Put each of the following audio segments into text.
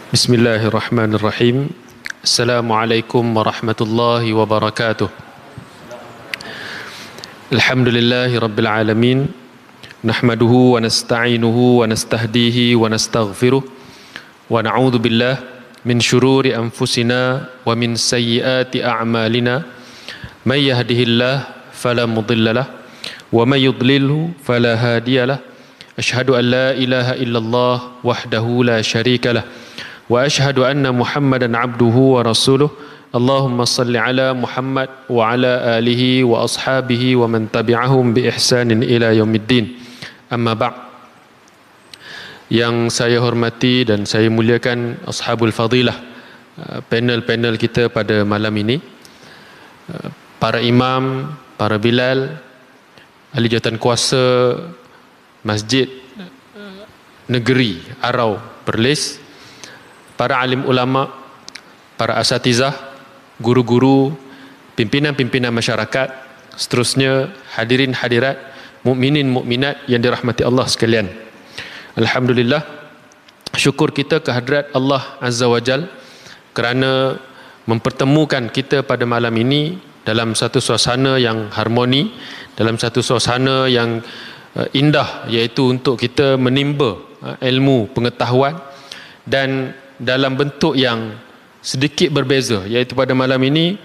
Bismillahirrahmanirrahim. Assalamualaikum warahmatullahi wabarakatuh. Alhamdulillahi rabbil alamin. Nahmaduhu wa nasta'inuhu wa nastahdihi wa nastaghfiruh. Wa na'udzu billah min syururi anfusina wa min sayyiati a'malina. May yahdihillah fala mudilla lah wa may yudlilhu fala hadiyalah. Asyhadu an la ilaha illallah wahdahu la syarika lah. Wa ashhadu anna Muhammadan abduhu wa rasuluh. Allahumma salli ala Muhammad wa ala alihi wa ashabihi wa man tabi'ahum bi ihsanin ila yaumiddin. Amma ba'd. Yang saya hormati dan saya muliakan ashabul fadilah, panel-panel kita pada malam ini, para imam, para bilal, ahli jawatan kuasa Masjid Negeri Arau Perlis, para alim ulama, para asatizah, guru-guru, pimpinan-pimpinan masyarakat, seterusnya hadirin hadirat, mukminin mukminat yang dirahmati Allah sekalian. Alhamdulillah, syukur kita kehadrat Allah Azza wa Jal kerana mempertemukan kita pada malam ini dalam satu suasana yang harmoni, dalam satu suasana yang indah, iaitu untuk kita menimba ilmu pengetahuan dan dalam bentuk yang sedikit berbeza, iaitu pada malam ini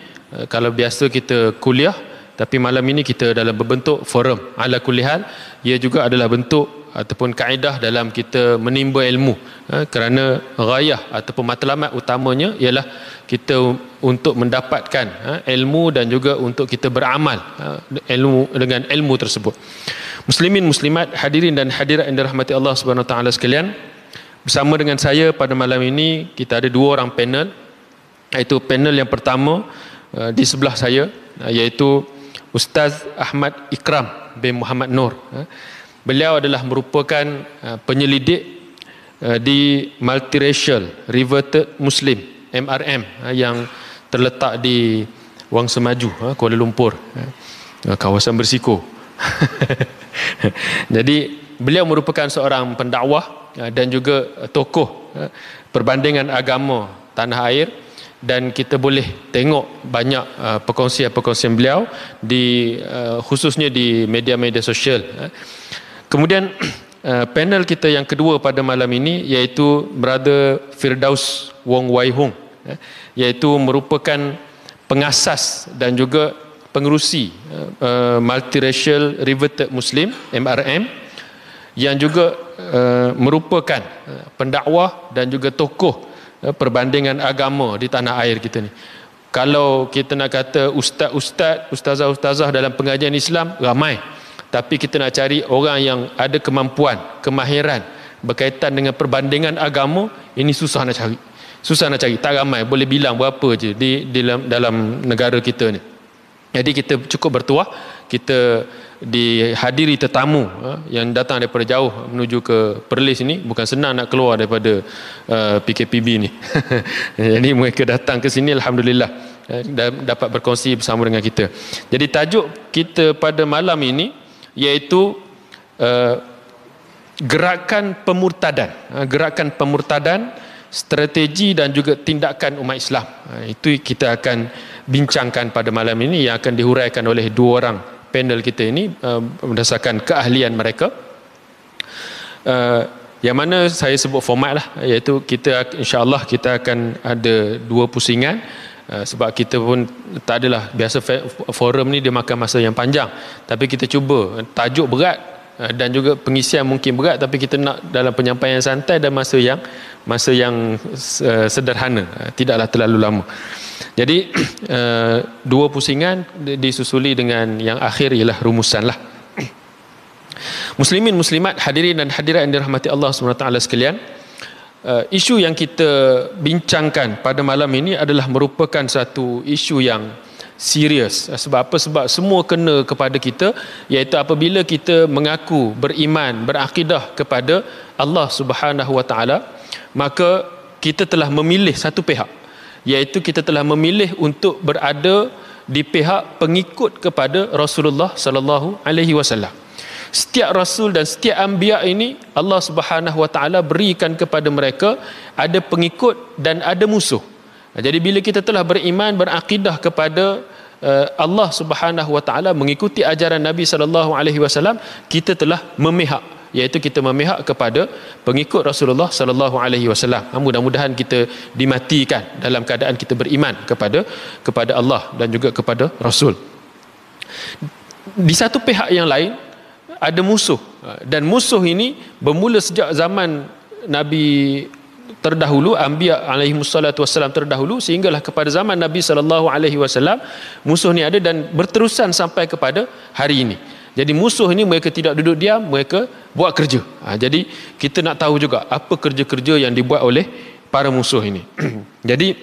kalau biasa kita kuliah, tapi malam ini kita dalam berbentuk forum. Ala kulli hal, ia juga adalah bentuk ataupun kaedah dalam kita menimba ilmu, kerana ghayah ataupun matlamat utamanya ialah kita untuk mendapatkan ilmu dan juga untuk kita beramal ilmu dengan ilmu tersebut. Muslimin muslimat, hadirin dan hadirat yang dirahmati Allah Subhanahu Wa Taala sekalian, bersama dengan saya pada malam ini kita ada dua orang panel, iaitu panel yang pertama di sebelah saya, iaitu Ustaz Ahmad Ikram bin Muhammad Nur. Beliau adalah merupakan penyelidik di Multiracial Reverted Muslim MRM yang terletak di Wang Semaju, Kuala Lumpur, kawasan bersiko. Jadi beliau merupakan seorang pendakwah dan juga tokoh perbandingan agama tanah air, dan kita boleh tengok banyak perkongsian-perkongsian beliau di khususnya di media-media sosial. Kemudian panel kita yang kedua pada malam ini iaitu Brother Firdaus Wong Wai Hong, iaitu merupakan pengasas dan juga pengerusi Multiracial Reverted Muslim MRM, yang juga merupakan pendakwah dan juga tokoh perbandingan agama di tanah air kita ni. Kalau kita nak kata ustaz-ustaz, ustazah-ustazah dalam pengajian Islam ramai, tapi kita nak cari orang yang ada kemampuan, kemahiran berkaitan dengan perbandingan agama, ini susah nak cari. Susah nak cari, tak ramai, boleh bilang berapa je di dalam negara kita ni. Jadi kita cukup bertuah, kita dihadiri tetamu yang datang daripada jauh menuju ke Perlis ini. Bukan senang nak keluar daripada PKPB ni. Jadi mereka datang ke sini, alhamdulillah, dapat berkongsi bersama dengan kita. Jadi tajuk kita pada malam ini iaitu gerakan pemurtadan, strategi dan juga tindakan umat Islam. Itu kita akan bincangkan pada malam ini, yang akan dihuraikan oleh dua orang panel kita ini berdasarkan keahlian mereka. Yang mana saya sebut format lah, iaitu kita insya-Allah kita akan ada dua pusingan, sebab kita pun tak adalah biasa forum ni dia makan masa yang panjang, tapi kita cuba tajuk berat dan juga pengisian mungkin berat, tapi kita nak dalam penyampaian santai dan masa yang sederhana, tidaklah terlalu lama. Jadi dua pusingan disusuli dengan yang akhir ialah rumusan lah. Muslimin muslimat, hadirin dan hadirat yang dirahmati Allah SWT sekalian, isu yang kita bincangkan pada malam ini adalah merupakan satu isu yang serius. Sebab apa? Sebab semua kena kepada kita, iaitu apabila kita mengaku beriman, berakidah kepada Allah Subhanahu Wa Taala, maka kita telah memilih satu pihak, iaitu kita telah memilih untuk berada di pihak pengikut kepada Rasulullah sallallahu alaihi wasallam. Setiap rasul dan setiap anbiya ini Allah Subhanahu wa taala berikan kepada mereka ada pengikut dan ada musuh. Jadi bila kita telah beriman, berakidah kepada Allah Subhanahu wa taala, mengikuti ajaran Nabi sallallahu alaihi wasallam, kita telah memihak, iaitu kita memihak kepada pengikut Rasulullah sallallahu alaihi wasallam. Mudah-mudahan kita dimatikan dalam keadaan kita beriman kepada Allah dan juga kepada Rasul. Di satu pihak yang lain ada musuh, dan musuh ini bermula sejak zaman Nabi terdahulu, anbiya alaihi wassalatu wassalam terdahulu, sehinggalah kepada zaman Nabi sallallahu alaihi wasallam musuh ni ada dan berterusan sampai kepada hari ini. Jadi musuh ini mereka tidak duduk diam, mereka buat kerja. Jadi kita nak tahu juga apa kerja-kerja yang dibuat oleh para musuh ini. Jadi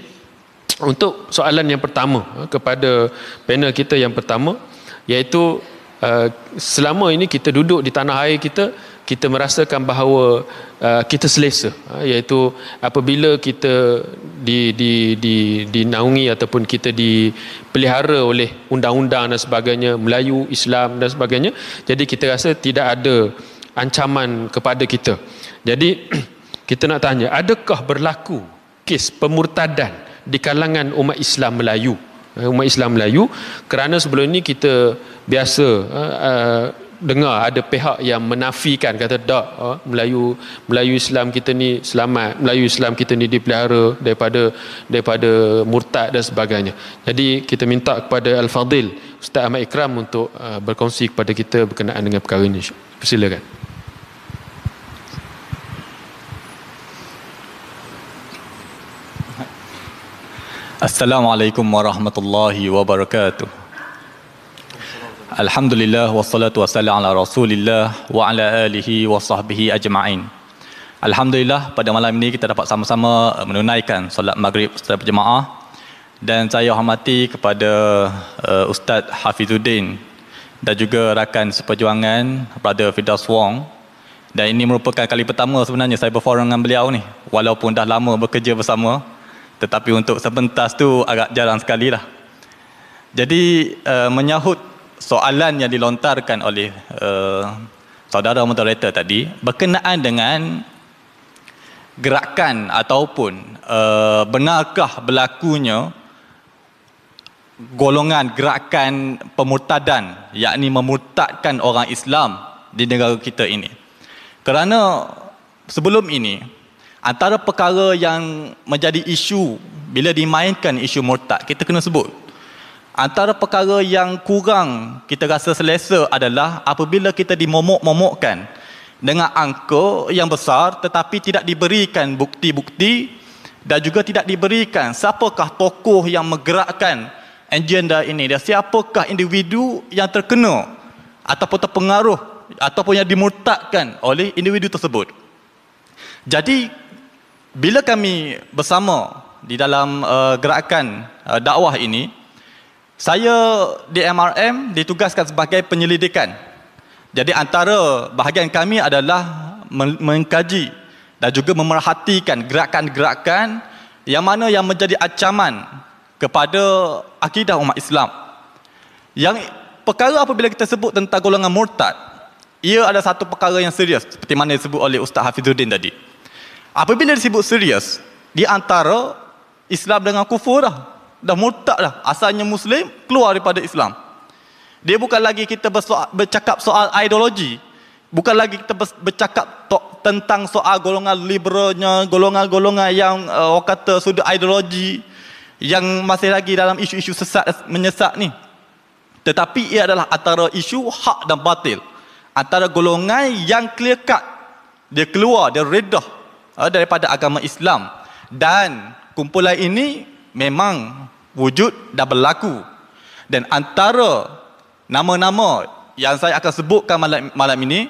untuk soalan yang pertama kepada panel kita yang pertama, iaitu selama ini kita duduk di tanah air kita merasakan bahawa kita selesa, iaitu apabila kita dinaungi ataupun kita dipelihara oleh undang-undang dan sebagainya, Melayu, Islam dan sebagainya, jadi kita rasa tidak ada ancaman kepada kita. Jadi kita nak tanya, adakah berlaku kes pemurtadan di kalangan umat Islam Melayu? Umat Islam Melayu, kerana sebelum ini kita biasa dengar ada pihak yang menafikan, kata tak, Melayu Islam kita ni selamat, Melayu Islam kita ni dipelihara daripada murtad dan sebagainya. Jadi kita minta kepada Al-Fadhil Ustaz Ahmad Ikram untuk berkongsi kepada kita berkenaan dengan perkara ini. Persilakan. Assalamualaikum warahmatullahi wabarakatuh. Alhamdulillah wassalatu wassalamu ala Rasulillah wa ala alihi wa sahbihi ajma'in. Alhamdulillah, pada malam ini kita dapat sama-sama menunaikan solat maghrib secara berjemaah, dan saya hormati kepada Ustaz Hafizuddin dan juga rakan seperjuangan Brother Firdaus Wong, dan ini merupakan kali pertama sebenarnya saya berforum dengan beliau ni, walaupun dah lama bekerja bersama, tetapi untuk sepentas tu agak jarang sekali lah. Jadi menyahut soalan yang dilontarkan oleh saudara moderator tadi berkenaan dengan gerakan ataupun benarkah berlakunya golongan gerakan pemurtadan, yakni memurtadkan orang Islam di negara kita ini. Kerana sebelum ini antara perkara yang menjadi isu bila dimainkan isu murtad, kita kena sebut, antara perkara yang kurang kita rasa selesa adalah apabila kita dimomok-momokkan dengan angka yang besar tetapi tidak diberikan bukti-bukti dan juga tidak diberikan siapakah tokoh yang menggerakkan agenda ini dan siapakah individu yang terkena ataupun terpengaruh ataupun yang dimurtadkan oleh individu tersebut. Jadi bila kami bersama di dalam gerakan dakwah ini, saya di MRM ditugaskan sebagai penyelidikan. Jadi antara bahagian kami adalah mengkaji dan juga memerhatikan gerakan-gerakan yang mana yang menjadi ancaman kepada akidah umat Islam. Yang perkara apabila kita sebut tentang golongan murtad, ia adalah satu perkara yang serius, seperti mana disebut oleh Ustaz Hafizuddin tadi. Apabila disebut serius, di antara Islam dengan kufur dah murtad dah. Asalnya Muslim, keluar daripada Islam. Dia bukan lagi kita bercakap soal ideologi, bukan lagi kita bercakap tentang soal golongan liberalnya, golongan-golongan yang orang kata sudut ideologi, yang masih lagi dalam isu-isu sesat menyesat ni. Tetapi ia adalah antara isu hak dan batil, antara golongan yang clear cut, dia keluar, dia redah daripada agama Islam, dan kumpulan ini memang wujud dan berlaku. Dan antara nama-nama yang saya akan sebutkan malam ini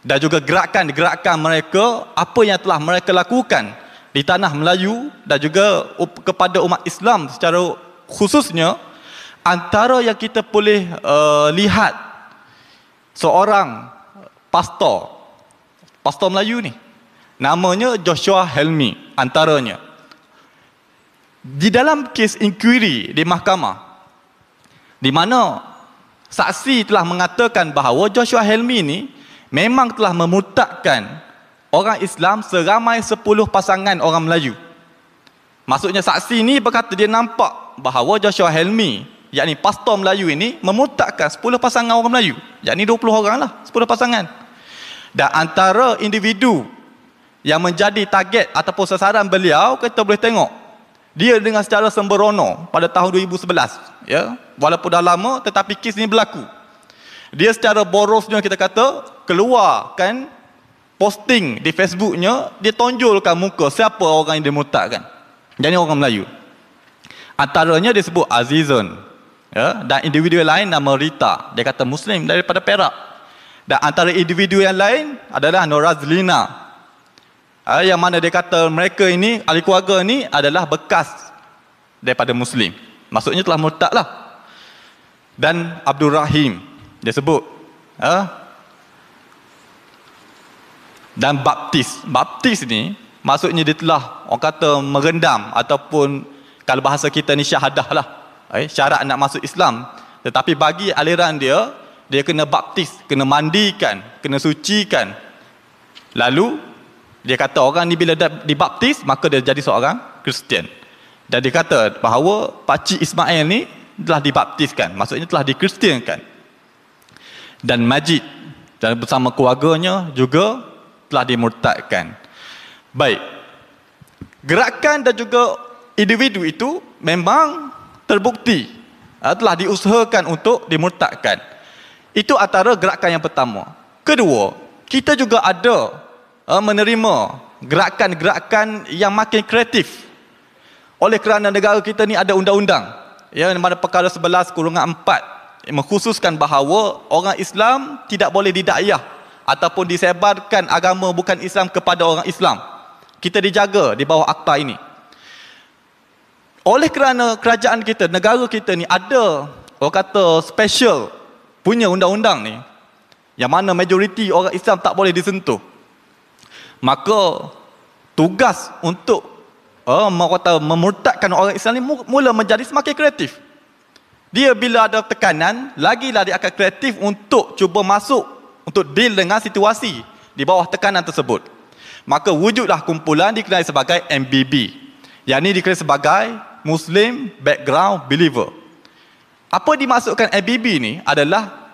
dan juga gerakan-gerakan mereka, apa yang telah mereka lakukan di tanah Melayu dan juga kepada umat Islam secara khususnya, antara yang kita boleh lihat seorang pastor Melayu ni, namanya Joshua Helmi antaranya. Di dalam kes inquiry di mahkamah, di mana saksi telah mengatakan bahawa Joshua Helmi ni memang telah memurtadkan orang Islam seramai 10 pasangan orang Melayu. Maksudnya saksi ni berkata dia nampak bahawa Joshua Helmi, yakni pastor Melayu ini, memurtadkan 10 pasangan orang Melayu, yakni 20 orang lah, 10 pasangan. Dan antara individu yang menjadi target ataupun sasaran beliau, kita boleh tengok dia dengan secara sembrono pada tahun 2011, ya, walaupun dah lama tetapi kes ni berlaku. Dia secara borosnya, kita kata, keluarkan posting di Facebooknya, dia tonjolkan muka siapa orang yang dimurtadkan, jadi orang Melayu. Antaranya disebut Azizun, ya, dan individu lain nama Rita, dia kata Muslim daripada Perak. Dan antara individu yang lain adalah Norazlina, yang mana dia kata mereka ini, ahli keluarga ini adalah bekas daripada Muslim, maksudnya telah murtad lah. Dan Abdul Rahim dia sebut, dan Baptis ni maksudnya dia telah, orang kata, merendam ataupun kalau bahasa kita ni syahadah lah, syarat nak masuk Islam. Tetapi bagi aliran dia kena baptis, kena mandikan, kena sucikan. Lalu dia kata orang ni bila dibaptis maka dia jadi seorang Kristian. Dan dia kata bahawa Pakcik Ismail ni telah dibaptiskan, maksudnya telah dikristiankan. Dan Majid dan bersama keluarganya juga telah dimurtadkan. Baik, gerakan dan juga individu itu memang terbukti telah diusahakan untuk dimurtadkan. Itu antara gerakan yang pertama. Kedua, kita juga ada menerima gerakan-gerakan yang makin kreatif. Oleh kerana negara kita ni ada undang-undang, ya, mana perkara 11/4 mengkhususkan bahawa orang Islam tidak boleh didakwah ataupun disebarkan agama bukan Islam kepada orang Islam. Kita dijaga di bawah akta ini. Oleh kerana kerajaan kita, negara kita ni ada, orang kata, special punya undang-undang ni, yang mana majoriti orang Islam tak boleh disentuh, maka tugas untuk memurtadkan orang Islam ni mula menjadi semakin kreatif. Dia bila ada tekanan, lagilah dia akan kreatif untuk cuba masuk, untuk deal dengan situasi di bawah tekanan tersebut. Maka wujudlah kumpulan dikenali sebagai MBB, yang ini dikenali sebagai Muslim Background Believer. Apa dimasukkan MBB ni adalah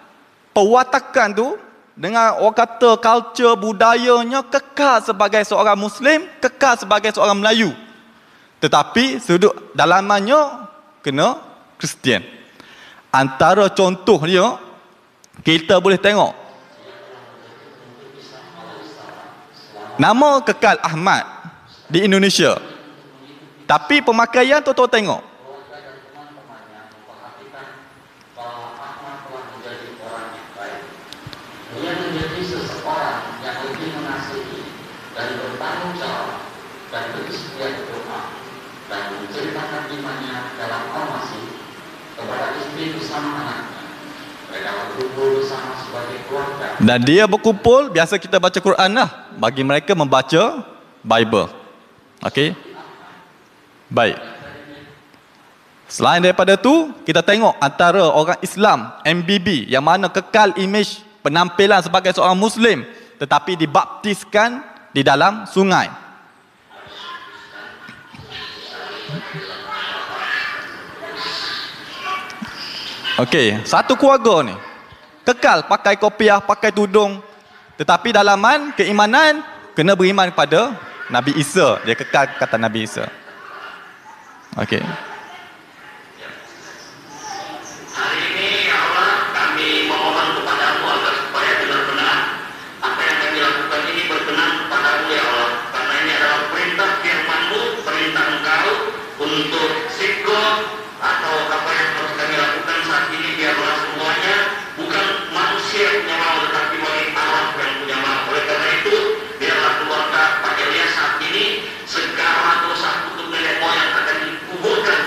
perwatakan tu dengan, orang kata, culture, budayanya kekal sebagai seorang Muslim, kekal sebagai seorang Melayu, tetapi sudut dalamannya kena Kristian. Antara contoh dia kita boleh tengok nama kekal Ahmad di Indonesia, tapi pemakaian tuan-tuan tengok dan dia berkumpul, biasa kita baca Quran lah, bagi mereka membaca Bible. Okey, baik. Selain daripada tu, kita tengok antara orang Islam MBB yang mana kekal imej penampilan sebagai seorang Muslim tetapi dibaptiskan di dalam sungai. Okey, satu keluarga ni kekal pakai kopiah, pakai tudung, tetapi dalaman keimanan kena beriman kepada Nabi Isa. Dia kekal kata Nabi Isa. Okey. Hari ini ya Allah, kami memohon kepadamu agar supaya benar-benar apa yang kami lakukan ini berkenan kepadamu ya Allah. Karena ini adalah perintah firman-Mu, perintah Engkau untuk sikap atau apa yang harus kami lakukan saat ini, biarlah semuanya bukan manusia punya mau, tetapi oleh Allah yang punya mau. Oleh karena itu, biarlah keluarga Pak Elias saat ini segala dosa untuk nenek moyang akan dikuburkan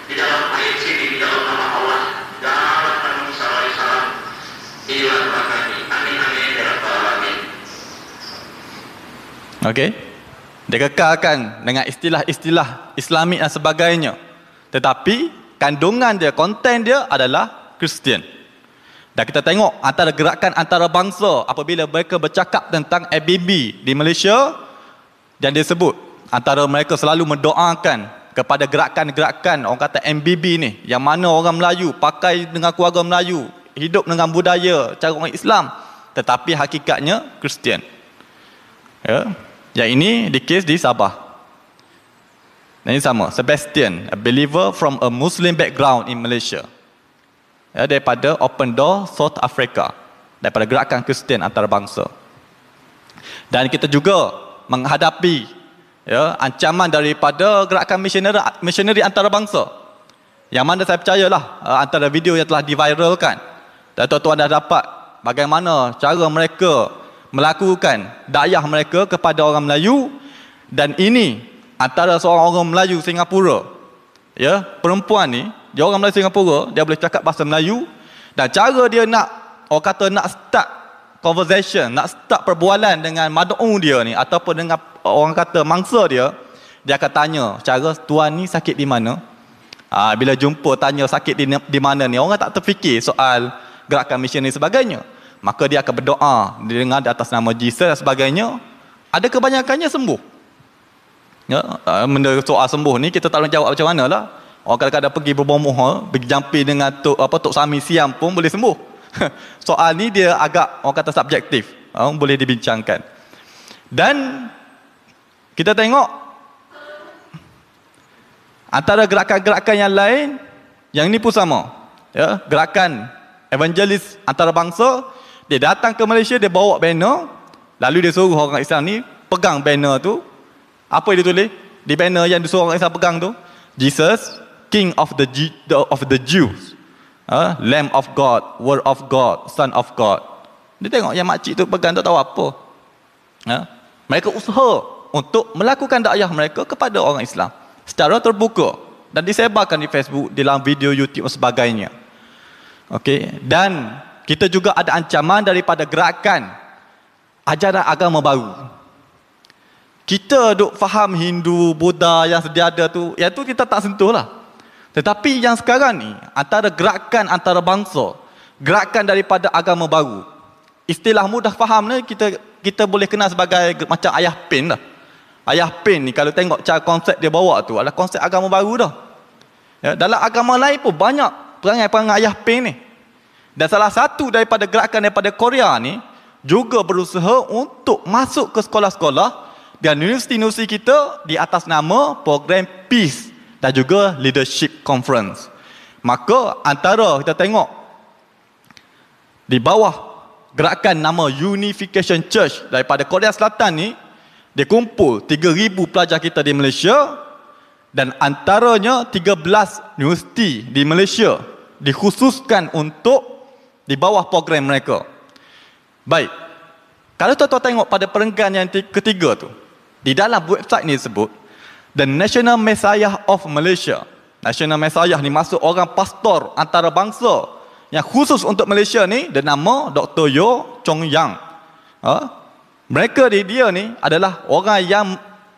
di dalam ayat sini, di dalam nama Allah. Dalam nama Isa alaihissalam, inilah doa kami. Amin amin ya rabbal alamin. Okey. Dia kekalkan dengan istilah-istilah Islamik dan sebagainya. Tetapi kandungan dia, konten dia adalah Kristian. Dan kita tengok antara gerakan antarabangsa apabila mereka bercakap tentang ABB di Malaysia, dan dia sebut antara mereka selalu mendoakan kepada gerakan-gerakan orang kata MBB ni, yang mana orang Melayu pakai dengan keluarga Melayu, hidup dengan budaya cara orang Islam, tetapi hakikatnya Kristian. Ya. Yang ini di kes di Sabah. Dan ini sama, Sebastian, a believer from a Muslim background in Malaysia. Ya, daripada Open Door South Africa, daripada gerakan Kristian antarabangsa. Dan kita juga menghadapi ancaman daripada gerakan misioneri antarabangsa, yang mana saya percayalah antara video yang telah diviralkan, dan tuan-tuan dah dapat bagaimana cara mereka melakukan dakwah mereka kepada orang Melayu. Dan ini antara seorang orang Melayu Singapura, perempuan ni, dia orang Melayu Singapura, dia boleh cakap bahasa Melayu, dan cara dia nak, orang kata nak start conversation, nak start perbualan dengan mad'u dia ni, ataupun dengan orang kata mangsa dia, dia akan tanya cara, tuan ni sakit di mana? Bila jumpa tanya sakit di mana ni, orang tak terfikir soal gerakan misioner dan sebagainya. Maka dia akan berdoa dengan di atas nama Jesus dan sebagainya. Ada kebanyakannya sembuh. Benda soal sembuh ni kita tak boleh jawab macam mana lah. Orang kadang-kadang pergi berbomoh, pergi jampi dengan Tok Sami Siam pun boleh sembuh. Soal ni dia agak orang kata subjektif, boleh dibincangkan. Dan kita tengok antara gerakan-gerakan yang lain, yang ini pun sama. Gerakan evangelis antarabangsa, dia datang ke Malaysia, dia bawa banner, lalu dia suruh orang Islam ni pegang banner tu. Apa dia tulis di banner yang disuruh orang Islam pegang tu? Jesus, King of the Jews, Lamb of God, Word of God, Son of God. Dia tengok yang makcik tu pegang, tak tahu apa. Mereka usaha untuk melakukan dakwah mereka kepada orang Islam secara terbuka dan disebarkan di Facebook, di dalam video YouTube dan sebagainya. Okey, dan kita juga ada ancaman daripada gerakan ajaran agama baru. Kita duk faham Hindu, Buddha yang sedia ada tu, yang tu kita tak sentuh lah. Tetapi yang sekarang ni, antara gerakan antarabangsa, gerakan daripada agama baru, istilah mudah faham ni kita boleh kenal sebagai macam ayah pen lah. Ayah pen ni kalau tengok cara konsep dia bawa tu adalah konsep agama baru dah. Dalam agama lain pun banyak perangai-perangai ayah pen ni. Dan salah satu daripada gerakan daripada Korea ni juga berusaha untuk masuk ke sekolah-sekolah dan universiti-universiti kita di atas nama program Peace dan juga Leadership Conference. Maka antara kita tengok di bawah gerakan nama Unification Church daripada Korea Selatan ni, dia kumpul 3,000 pelajar kita di Malaysia, dan antaranya 13 universiti di Malaysia dikhususkan untuk di bawah program mereka. Baik, kalau tuan-tuan tengok pada perenggan yang ketiga tu, di dalam website ni sebut The National Messiah of Malaysia. National Messiah ni maksud orang pastor antarabangsa yang khusus untuk Malaysia ni, dan nama Dr. Yo Chong Yang. Mereka dia ni adalah orang yang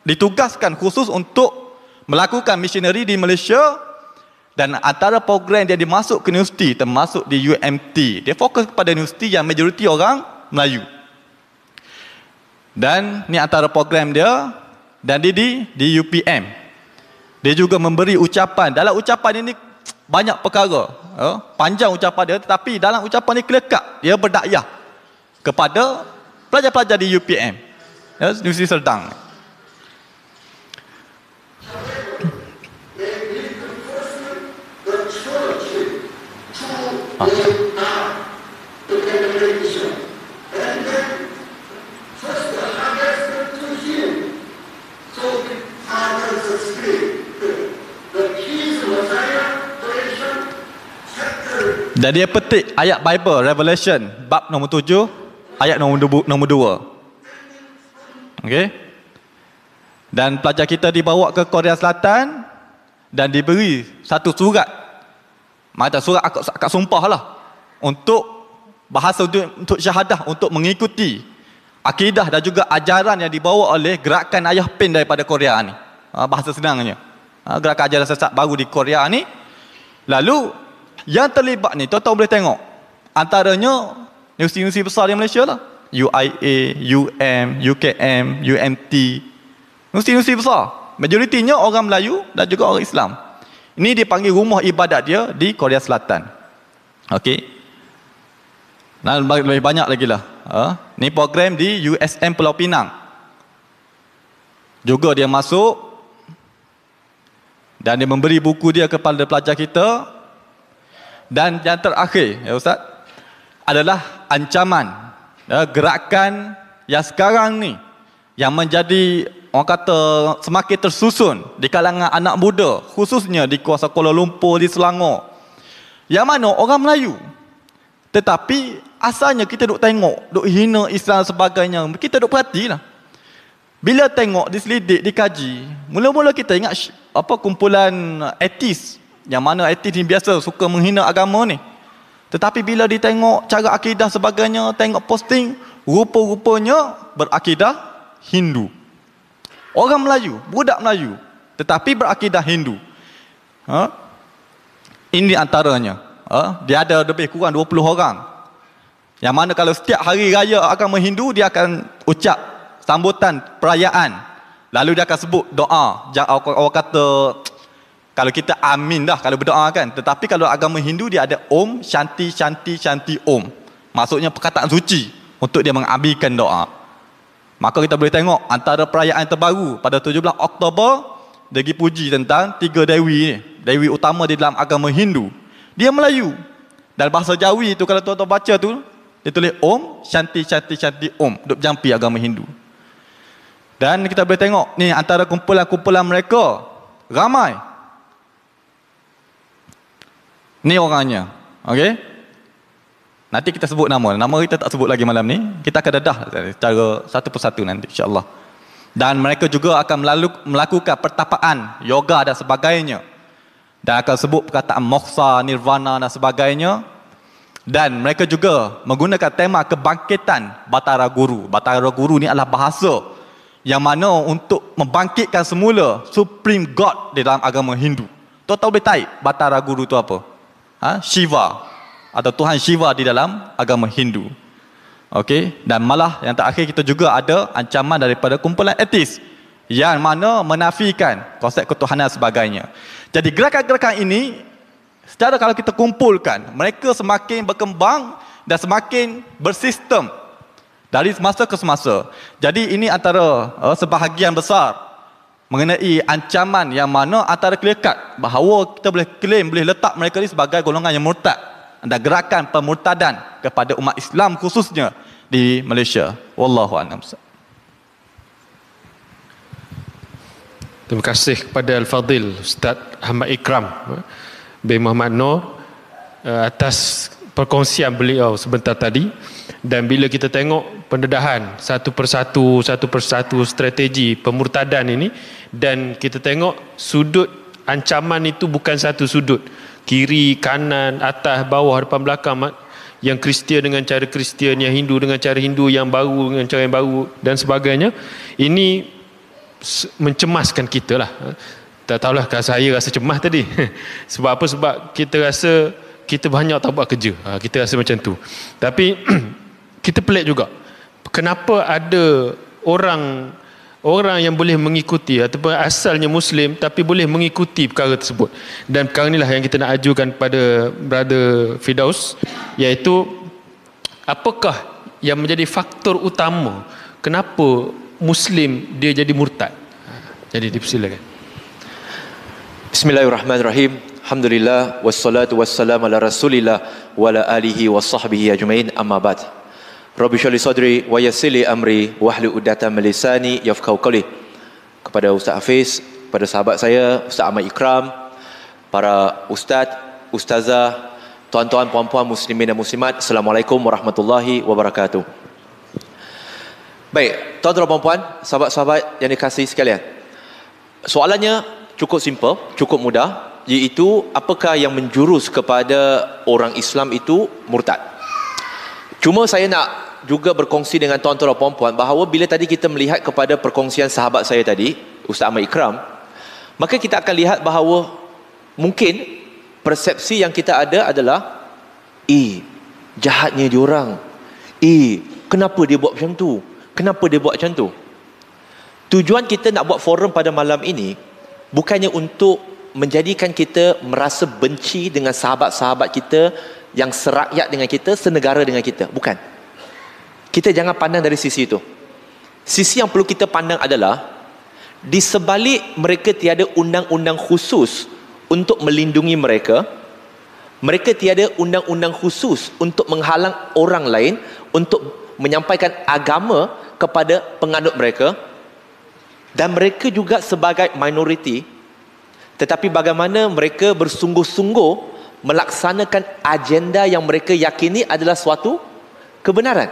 ditugaskan khusus untuk melakukan misioneri di Malaysia, dan antara program dia dimasuk ke universiti termasuk di UMT. Dia fokus kepada universiti yang majoriti orang Melayu. Dan ni antara program dia. Dan dia di UPM. Dia juga memberi ucapan. Dalam ucapan ini banyak perkara. Panjang ucapan dia, tetapi dalam ucapan ini kelekat dia berdakwah kepada pelajar-pelajar di UPM, Universiti Serdang. Dan dia petik ayat Bible Revelation bab nombor 7 ayat nombor 2. Okey. Dan pelajar kita dibawa ke Korea Selatan dan diberi satu surat, macam surat akad sumpah lah, untuk bahasa untuk syahadah, untuk mengikuti akidah dan juga ajaran yang dibawa oleh gerakan ayah pen daripada Korea ni. Bahasa senangnya, gerakan ajaran sesat baru di Korea ni. Lalu yang terlibat ni, tuan-tuan boleh tengok antaranya universiti besar di Malaysia lah. UIA, UKM, UMT. Universiti besar. Majoritinya orang Melayu dan juga orang Islam. Ini dipanggil rumah ibadat dia di Korea Selatan. Okey. Dan lebih banyak lagi lah. Ni program di USM Pulau Pinang. Juga dia masuk dan dia memberi buku dia kepada pelajar kita. Dan yang terakhir, ya Ustaz, adalah ancaman gerakan yang sekarang ni yang menjadi orang kata semakin tersusun di kalangan anak muda, khususnya di kawasan Kuala Lumpur, di Selangor, yang mana orang Melayu, tetapi asalnya kita duk tengok, duk hina Islam sebagainya, kita duk perhatilah. Bila tengok, diselidik, dikaji, mula-mula kita ingat kumpulan etis, yang mana etis ni biasa suka menghina agama ni. Tetapi bila ditengok cara akidah sebagainya, tengok posting, rupa-rupanya berakidah Hindu. Orang Melayu, budak Melayu, tetapi berakidah Hindu. Ini antaranya. Dia ada lebih kurang 20 orang. Yang mana kalau setiap hari raya agama Hindu, dia akan ucap sambutan perayaan. Lalu dia akan sebut doa. Orang kata, kalau kita amin dah kalau berdoa kan. Tetapi kalau agama Hindu, dia ada Om, Shanti, Shanti, Shanti, Om. Maksudnya perkataan suci untuk dia mengambilkan doa. Maka kita boleh tengok antara perayaan terbaru pada 17 Oktober, dia pergi puji tentang 3 dewi ni. Dewi utama di dalam agama Hindu. Dia Melayu. Dalam bahasa Jawi tu kalau tuan-tuan baca tu, dia tulis Om, Shanti, Shanti, Shanti, Om. Duk jampi agama Hindu. Dan kita boleh tengok ni antara kumpulan-kumpulan mereka. Ramai. Ni orangnya. Okey? Nanti kita sebut nama. Nama kita tak sebut lagi malam ni. Kita akan dedah secara satu persatu nanti insya-Allah. Dan mereka juga akan melakukan pertapaan, yoga dan sebagainya. Dan akan sebut perkataan moksha, nirvana dan sebagainya. Dan mereka juga menggunakan tema kebangkitan Batara Guru. Batara Guru ni adalah bahasa yang mana untuk membangkitkan semula Supreme God di dalam agama Hindu. Tuan-tuan boleh tahu Batara Guru tu apa? Shiva atau Tuhan Shiva di dalam agama Hindu. Okey, dan malah yang terakhir kita juga ada ancaman daripada kumpulan etis yang mana menafikan konsep ketuhanan sebagainya. Jadi gerakan-gerakan ini secara kalau kita kumpulkan, mereka semakin berkembang dan semakin bersistem dari semasa ke semasa. Jadi ini antara sebahagian besar mengenai ancaman yang mana antara clear cut bahawa kita boleh claim, boleh letak mereka ni sebagai golongan yang murtad. Ada gerakan pemurtadan kepada umat Islam khususnya di Malaysia. Wallahu a'lam. Terima kasih kepada Al-Fadhil Ustaz Ahmad Ikram bin Muhammad Noor atas perkongsian beliau sebentar tadi. Dan bila kita tengok pendedahan satu persatu strategi pemurtadan ini, dan kita tengok sudut ancaman itu bukan satu sudut, kiri, kanan, atas, bawah, depan, belakang, yang Kristian dengan cara Kristian, yang Hindu dengan cara Hindu, yang baru dengan cara yang baru dan sebagainya. Ini mencemaskan kita lah. Tak tahulah kalau saya rasa cemas tadi. Sebab apa? Sebab kita rasa kita banyak tak buat kerja. Kita rasa macam tu. Tapi kita pelik juga. Kenapa ada orang yang boleh mengikuti ataupun asalnya Muslim tapi boleh mengikuti perkara tersebut. Dan perkara inilah yang kita nak ajukan pada Brother Firdaus, iaitu apakah yang menjadi faktor utama kenapa Muslim dia jadi murtad. Jadi dipersilakan. Bismillahirrahmanirrahim. Alhamdulillah wassalatu wassalamu ala Rasulillah wa ala alihi wa sahbihi ajmain, amma ba'd. Rabbi shrah li sadri wa yassir li amri wahlul 'uqdatam min lisani yafqahu qawli. Kepada Ustaz Hafiz, pada sahabat saya Ustaz Ahmad Ikram, para ustaz, ustazah, tuan-tuan, puan-puan, muslimin dan muslimat, Assalamualaikum warahmatullahi wabarakatuh. Baik, tuan-tuan dan puan-puan, sahabat-sahabat yang dikasihi sekalian. Soalannya cukup simple, cukup mudah, iaitu apakah yang menjurus kepada orang Islam itu murtad. Cuma saya nak juga berkongsi dengan tuan-tuan dan puan-puan bahawa bila tadi kita melihat kepada perkongsian sahabat saya tadi, Ustaz Ahmad Ikram, maka kita akan lihat bahawa mungkin persepsi yang kita ada adalah Jahatnya diorang. Kenapa dia buat macam tu? Kenapa dia buat macam tu? Tujuan kita nak buat forum pada malam ini bukannya untuk menjadikan kita merasa benci dengan sahabat-sahabat kita yang serakyat dengan kita, senegara dengan kita. Bukan. Kita jangan pandang dari sisi itu. Sisi yang perlu kita pandang adalah di sebalik mereka tiada undang-undang khusus untuk melindungi mereka, mereka tiada undang-undang khusus untuk menghalang orang lain untuk menyampaikan agama kepada penganut mereka, dan mereka juga sebagai minoriti, tetapi bagaimana mereka bersungguh-sungguh melaksanakan agenda yang mereka yakini adalah suatu kebenaran.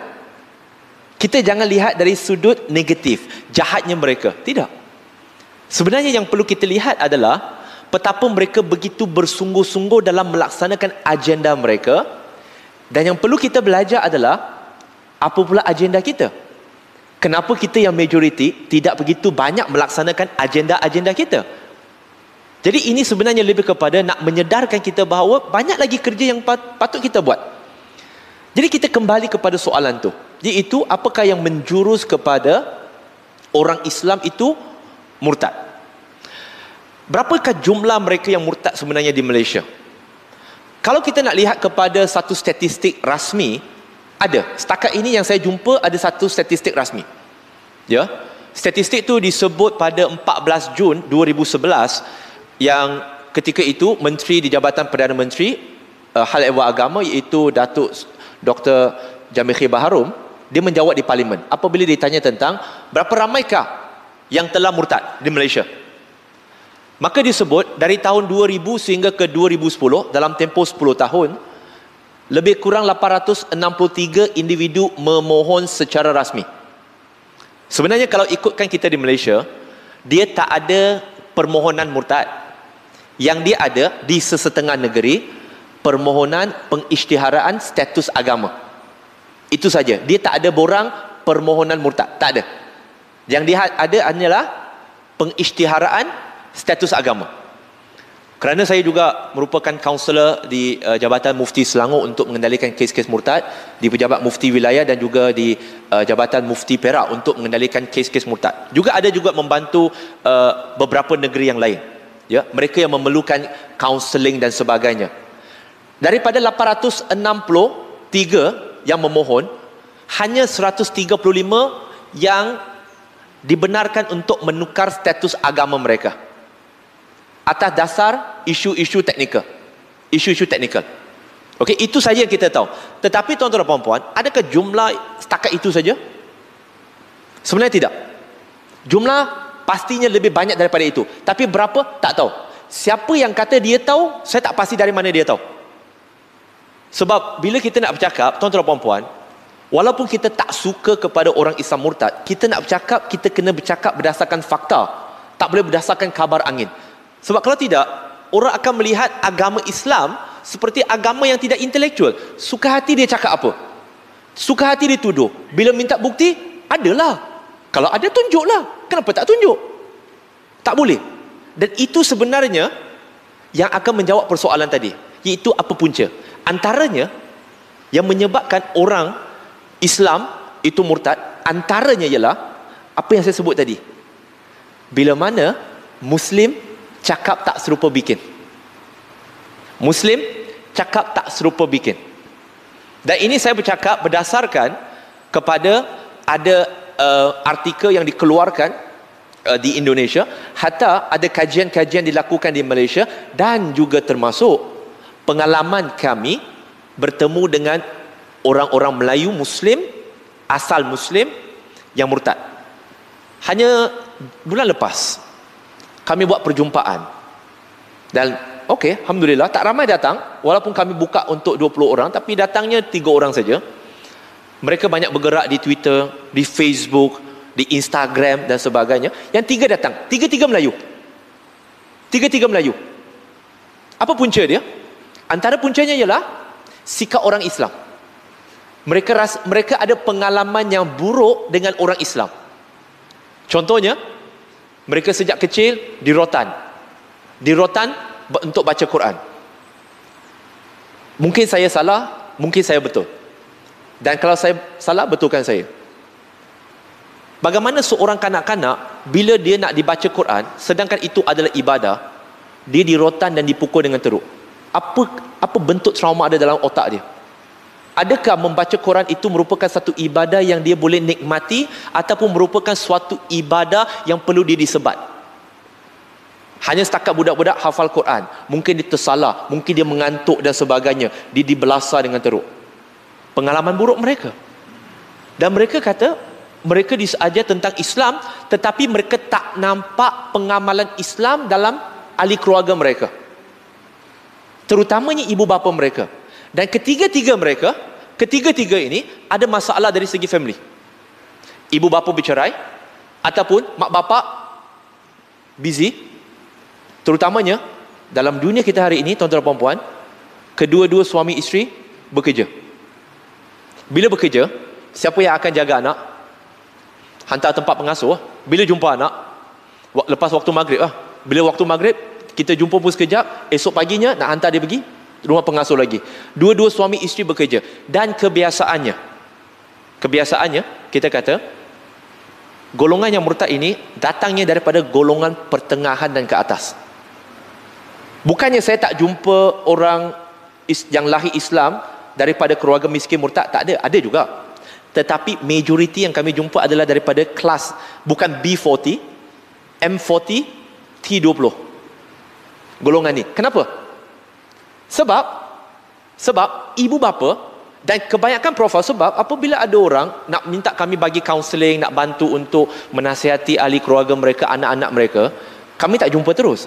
Kita jangan lihat dari sudut negatif, jahatnya mereka. Tidak. Sebenarnya yang perlu kita lihat adalah betapa mereka begitu bersungguh-sungguh dalam melaksanakan agenda mereka, dan yang perlu kita belajar adalah apa pula agenda kita. Kenapa kita yang majoriti tidak begitu banyak melaksanakan agenda-agenda kita? Jadi ini sebenarnya lebih kepada nak menyedarkan kita bahawa banyak lagi kerja yang patut kita buat. Jadi kita kembali kepada soalan tu, iaitu apakah yang menjurus kepada orang Islam itu murtad? Berapakah jumlah mereka yang murtad sebenarnya di Malaysia? Kalau kita nak lihat kepada satu statistik rasmi, setakat ini yang saya jumpa ada satu statistik rasmi. Ya, statistik tu disebut pada 14 Jun 2011, yang ketika itu Menteri di Jabatan Perdana Menteri Hal Ehwal Agama, iaitu Datuk Dr. Jamil Khir Baharom, dia menjawab di Parlimen apabila ditanya tentang berapa ramaikah yang telah murtad di Malaysia. Maka disebut dari tahun 2000 sehingga ke 2010, dalam tempoh 10 tahun, lebih kurang 863 individu memohon secara rasmi. Sebenarnya kalau ikutkan kita di Malaysia, dia tak ada permohonan murtad. Yang dia ada di sesetengah negeri, permohonan pengisytiharaan status agama. Itu saja. Dia tak ada borang permohonan murtad. Tak ada. Yang dia ada hanyalah pengisytiharaan status agama. Kerana saya juga merupakan kaunselor di Jabatan Mufti Selangor untuk mengendalikan kes-kes murtad, di Pejabat Mufti Wilayah dan juga di Jabatan Mufti Perak untuk mengendalikan kes-kes murtad. Juga ada juga membantu beberapa negeri yang lain. Ya, mereka yang memerlukan kaunseling dan sebagainya. Daripada 863 yang memohon, hanya 135 yang dibenarkan untuk menukar status agama mereka atas dasar isu-isu teknikal. Isu-isu teknikal. Okey, itu saja yang kita tahu. Tetapi tuan-tuan dan puan-puan, adakah jumlah setakat itu saja? Sebenarnya tidak. Jumlah pastinya lebih banyak daripada itu. Tapi berapa? Tak tahu. Siapa yang kata dia tahu, saya tak pasti dari mana dia tahu. Sebab bila kita nak bercakap, tuan-tuan dan puan-puan, walaupun kita tak suka kepada orang Islam murtad, kita nak bercakap, kita kena bercakap berdasarkan fakta. Tak boleh berdasarkan kabar angin. Sebab kalau tidak, orang akan melihat agama Islam seperti agama yang tidak intelektual. Suka hati dia cakap apa? Suka hati dia tuduh. Bila minta bukti, adalah. Kalau ada, tunjuklah. Kenapa tak tunjuk? Tak boleh. Dan itu sebenarnya yang akan menjawab persoalan tadi, iaitu apa punca. Antaranya yang menyebabkan orang Islam itu murtad, antaranya ialah apa yang saya sebut tadi. Bila mana Muslim cakap tak serupa bikin. Muslim cakap tak serupa bikin. Dan ini saya bercakap berdasarkan kepada ada artikel yang dikeluarkan di Indonesia, hatta ada kajian-kajian dilakukan di Malaysia, dan juga termasuk pengalaman kami bertemu dengan orang-orang Melayu Muslim, asal Muslim yang murtad. Hanya bulan lepas kami buat perjumpaan, dan okey, alhamdulillah tak ramai datang. Walaupun kami buka untuk 20 orang, tapi datangnya 3 orang saja. Mereka banyak bergerak di Twitter, di Facebook, di Instagram dan sebagainya. Yang 3 datang, 3 Melayu. 3 Melayu. Apa punca dia? Antara puncanya ialah sikap orang Islam. Mereka ada pengalaman yang buruk dengan orang Islam. Contohnya, mereka sejak kecil dirotan untuk baca Quran. Mungkin saya salah, mungkin saya betul. Dan kalau saya salah, betulkan saya. Bagaimana seorang kanak-kanak bila dia nak dibaca Quran, sedangkan itu adalah ibadah, dia dirotan dan dipukul dengan teruk. Apa bentuk trauma ada dalam otak dia? Adakah membaca Quran itu merupakan satu ibadah yang dia boleh nikmati, ataupun merupakan suatu ibadah yang perlu dia disebat? Hanya setakat budak-budak hafal Quran, mungkin dia tersalah, mungkin dia mengantuk dan sebagainya, dia dibelasah dengan teruk. Pengalaman buruk mereka. Dan mereka kata mereka disajar tentang Islam, tetapi mereka tak nampak pengamalan Islam dalam ahli keluarga mereka, terutamanya ibu bapa mereka. Dan ketiga-tiga ini ada masalah dari segi family. Ibu bapa bercerai, ataupun mak bapak busy. Terutamanya dalam dunia kita hari ini, tuan-tuan dan puan, kedua-dua suami isteri bekerja. Bila bekerja, siapa yang akan jaga anak? Hantar tempat pengasuh. Bila jumpa anak, lepas waktu maghrib lah. Bila waktu maghrib, kita jumpa pun sekejap, esok paginya nak hantar dia pergi rumah pengasuh lagi. Dua-dua suami isteri bekerja. Dan kebiasaannya kita kata golongan yang murtad ini datangnya daripada golongan pertengahan dan ke atas. Bukannya saya tak jumpa orang yang lahir Islam daripada keluarga miskin murtad, tak ada juga. Tetapi majoriti yang kami jumpa adalah daripada kelas, bukan B40, M40, T20 golongan ni. Kenapa? Sebab ibu bapa dan kebanyakan profil. Sebab apabila ada orang nak minta kami bagi kaunseling, nak bantu untuk menasihati ahli keluarga mereka, anak-anak mereka, kami tak jumpa terus.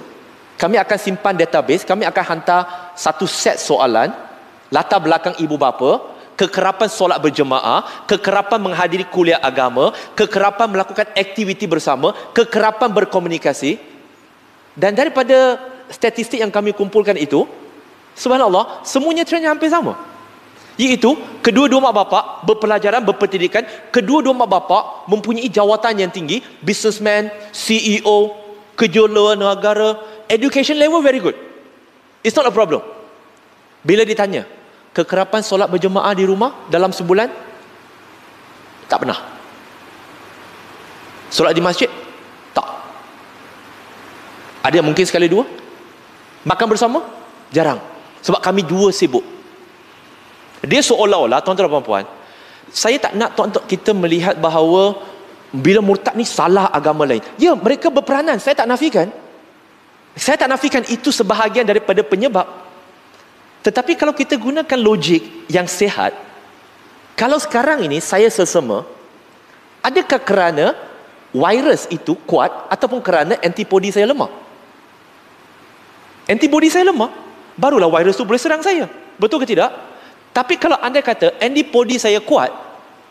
Kami akan simpan database, kami akan hantar satu set soalan, latar belakang ibu bapa, kekerapan solat berjemaah, kekerapan menghadiri kuliah agama, kekerapan melakukan aktiviti bersama, kekerapan berkomunikasi. Dan daripada statistik yang kami kumpulkan itu, subhanallah, semuanya trendnya hampir sama. Iaitu, kedua-dua mak bapak berpelajaran, berpendidikan, kedua-dua mak bapak mempunyai jawatan yang tinggi, businessman, CEO, kerja luar negara, education level very good. It's not a problem. Bila ditanya, kekerapan solat berjemaah di rumah dalam sebulan? Tak pernah. Solat di masjid? Tak. Ada mungkin sekali dua. Makan bersama? Jarang. Sebab kami dua sibuk. Dia seolah-olah, tuan-tuan dan puan, saya tak nak tuan-tuan kita melihat bahawa bila murtad ni salah agama lain. Ya, mereka berperanan, saya tak nafikan. Saya tak nafikan itu sebahagian daripada penyebab. Tetapi kalau kita gunakan logik yang sihat, kalau sekarang ini saya sesama, adakah kerana virus itu kuat ataupun kerana antibody saya lemah? Antibody saya lemah, barulah virus itu boleh serang saya. Betul ke tidak? Tapi kalau anda kata antibody saya kuat,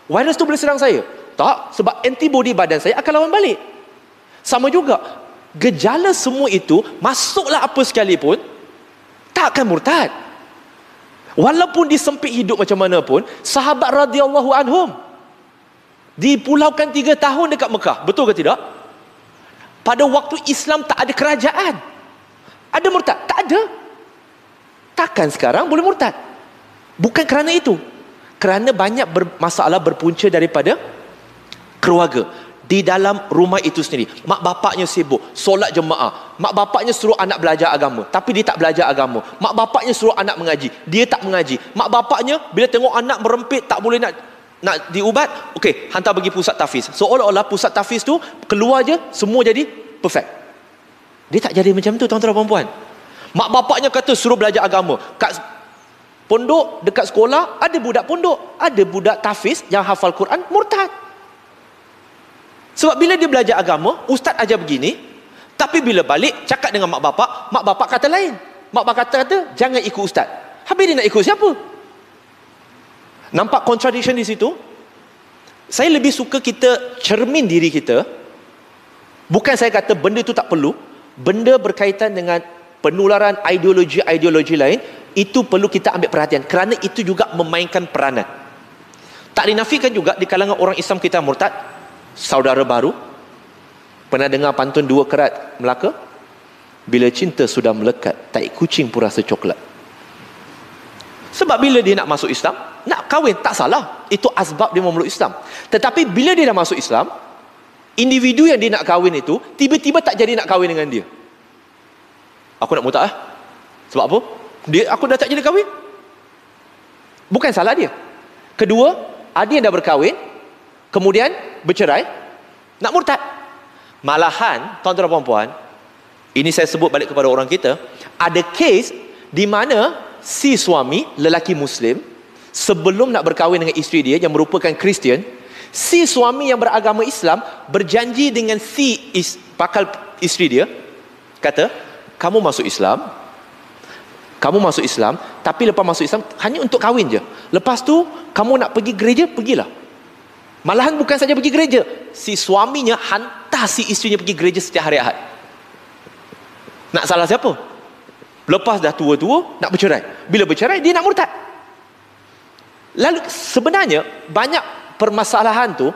virus itu boleh serang saya. Tak, sebab antibody badan saya akan lawan balik. Sama juga, gejala semua itu, masuklah apa sekalipun, tak akan murtad. Walaupun disempit hidup macam mana pun, sahabat radhiyallahu anhum dipulaukan 3 tahun dekat Mekah. Betul ke tidak? Pada waktu Islam tak ada kerajaan. Ada murtad? Tak ada. Takkan sekarang boleh murtad? Bukan kerana itu. Kerana banyak masalah berpunca daripada keluarga. Di dalam rumah itu sendiri, mak bapaknya sibuk solat jemaah, mak bapaknya suruh anak belajar agama, tapi dia tak belajar agama. Mak bapaknya suruh anak mengaji, dia tak mengaji. Mak bapaknya bila tengok anak merempit tak boleh nak diubat, okey, hantar pergi pusat tahfiz. Seolah-olah pusat tahfiz tu keluar je semua jadi perfect. Dia tak jadi macam tu, tuan-tuan dan puan. Mak bapaknya kata suruh belajar agama. Kat pondok, dekat sekolah, ada budak pondok, ada budak tahfiz yang hafal Quran, murtad. Sebab bila dia belajar agama, ustaz ajar begini, tapi bila balik cakap dengan mak bapak kata lain. Mak bapak kata jangan ikut ustaz. Habis dia nak ikut siapa? Nampak contradiction di situ? Saya lebih suka kita cermin diri kita. Bukan saya kata benda itu tak perlu. Benda berkaitan dengan penularan ideologi-ideologi lain, itu perlu kita ambil perhatian, kerana itu juga memainkan peranan. Tak dinafikan juga di kalangan orang Islam kita murtad. Saudara baru pernah dengar pantun 2 kerat Melaka? Bila cinta sudah melekat, tahi kucing pun rasa coklat. Sebab Sebab bila dia nak masuk Islam, nak kahwin tak salah, itu asbab dia memeluk Islam. Tetapi bila dia dah masuk Islam, individu yang dia nak kahwin itu tiba-tiba tak jadi nak kahwin dengan dia. Aku nak murtad sebab apa? Aku dah tak jadi kahwin. Bukan salah dia. Kedua, ada yang dah berkahwin kemudian bercerai, nak murtad. Malahan tuan-tuan dan puan, ini saya sebut balik kepada orang kita, ada kes di mana si suami, lelaki Muslim, sebelum nak berkahwin dengan isteri dia yang merupakan Kristian, si suami yang beragama Islam berjanji dengan si bakal isteri dia, kata, kamu masuk Islam, tapi lepas masuk Islam hanya untuk kahwin je. Lepas tu kamu nak pergi gereja, pergilah. Malahan bukan saja pergi gereja, si suaminya hantar si isterinya pergi gereja setiap hari Ahad. Nak salah siapa? Lepas dah tua-tua nak bercerai. Bila bercerai dia nak murtad. Lalu sebenarnya banyak permasalahan tu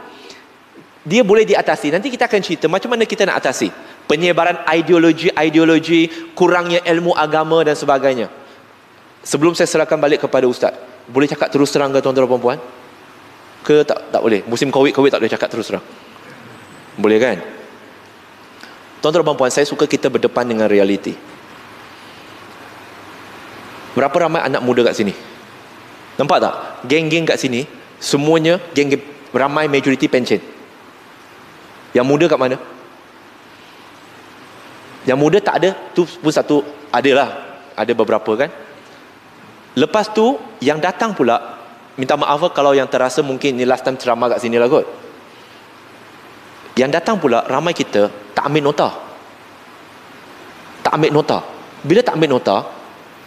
dia boleh diatasi. Nanti kita akan cerita macam mana kita nak atasi penyebaran ideologi, kurangnya ilmu agama dan sebagainya. Sebelum saya serahkan balik kepada Ustaz, boleh cakap terus terang ke tuan-tuan dan puan? Ke tak boleh? Musim COVID tak boleh cakap terus terang. Boleh kan? Tuan-tuan dan puan, saya suka kita berdepan dengan realiti. Berapa ramai anak muda kat sini? Nampak tak? Geng-geng kat sini semuanya geng-geng, ramai majoriti pencen. Yang muda kat mana? Yang muda tak ada, tu pun satu, adalah, ada beberapa kan. Lepas tu yang datang pula, minta maaf kalau yang terasa mungkin ni last time ceramah kat sini lah kot. Yang datang pula ramai kita tak ambil nota. Tak ambil nota. Bila tak ambil nota,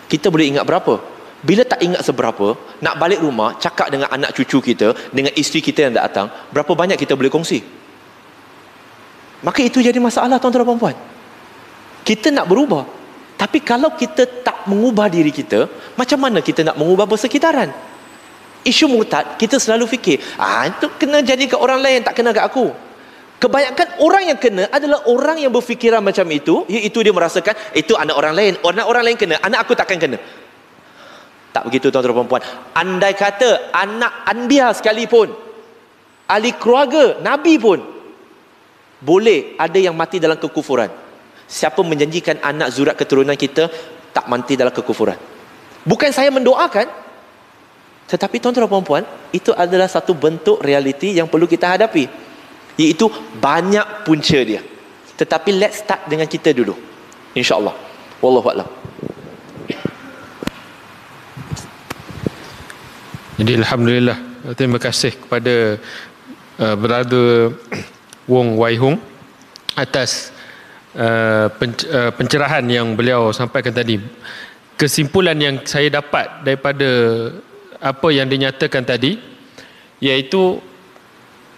kita boleh ingat berapa? Bila tak ingat seberapa, nak balik rumah cakap dengan anak cucu kita, dengan isteri kita yang datang, berapa banyak kita boleh kongsi? Maka itu jadi masalah tuan-tuan dan puan. Kita nak berubah, tapi kalau kita tak mengubah diri kita, macam mana kita nak mengubah persekitaran? Isu murtad, kita selalu fikir, itu kena jadi kat orang lain, tak kena kat aku. Kebanyakan orang yang kena adalah orang yang berfikiran macam itu, iaitu dia merasakan itu anak orang lain, orang lain kena, anak aku takkan kena. Tak begitu tuan-tuan dan puan. Andai kata anak Anbiya sekalipun, ahli keluarga Nabi pun, boleh ada yang mati dalam kekufuran. Siapa menjanjikan anak zuriat keturunan kita tak mati dalam kekufuran? Bukan saya mendoakan, tetapi tuan-tuan dan puan, itu adalah satu bentuk realiti yang perlu kita hadapi, iaitu banyak punca dia. Tetapi let's start dengan kita dulu, insya-Allah. Wallahu a'lam. Jadi alhamdulillah, terima kasih kepada Brother Wong Wai Hung atas pencerahan yang beliau sampaikan tadi. Kesimpulan yang saya dapat daripada apa yang dinyatakan tadi, iaitu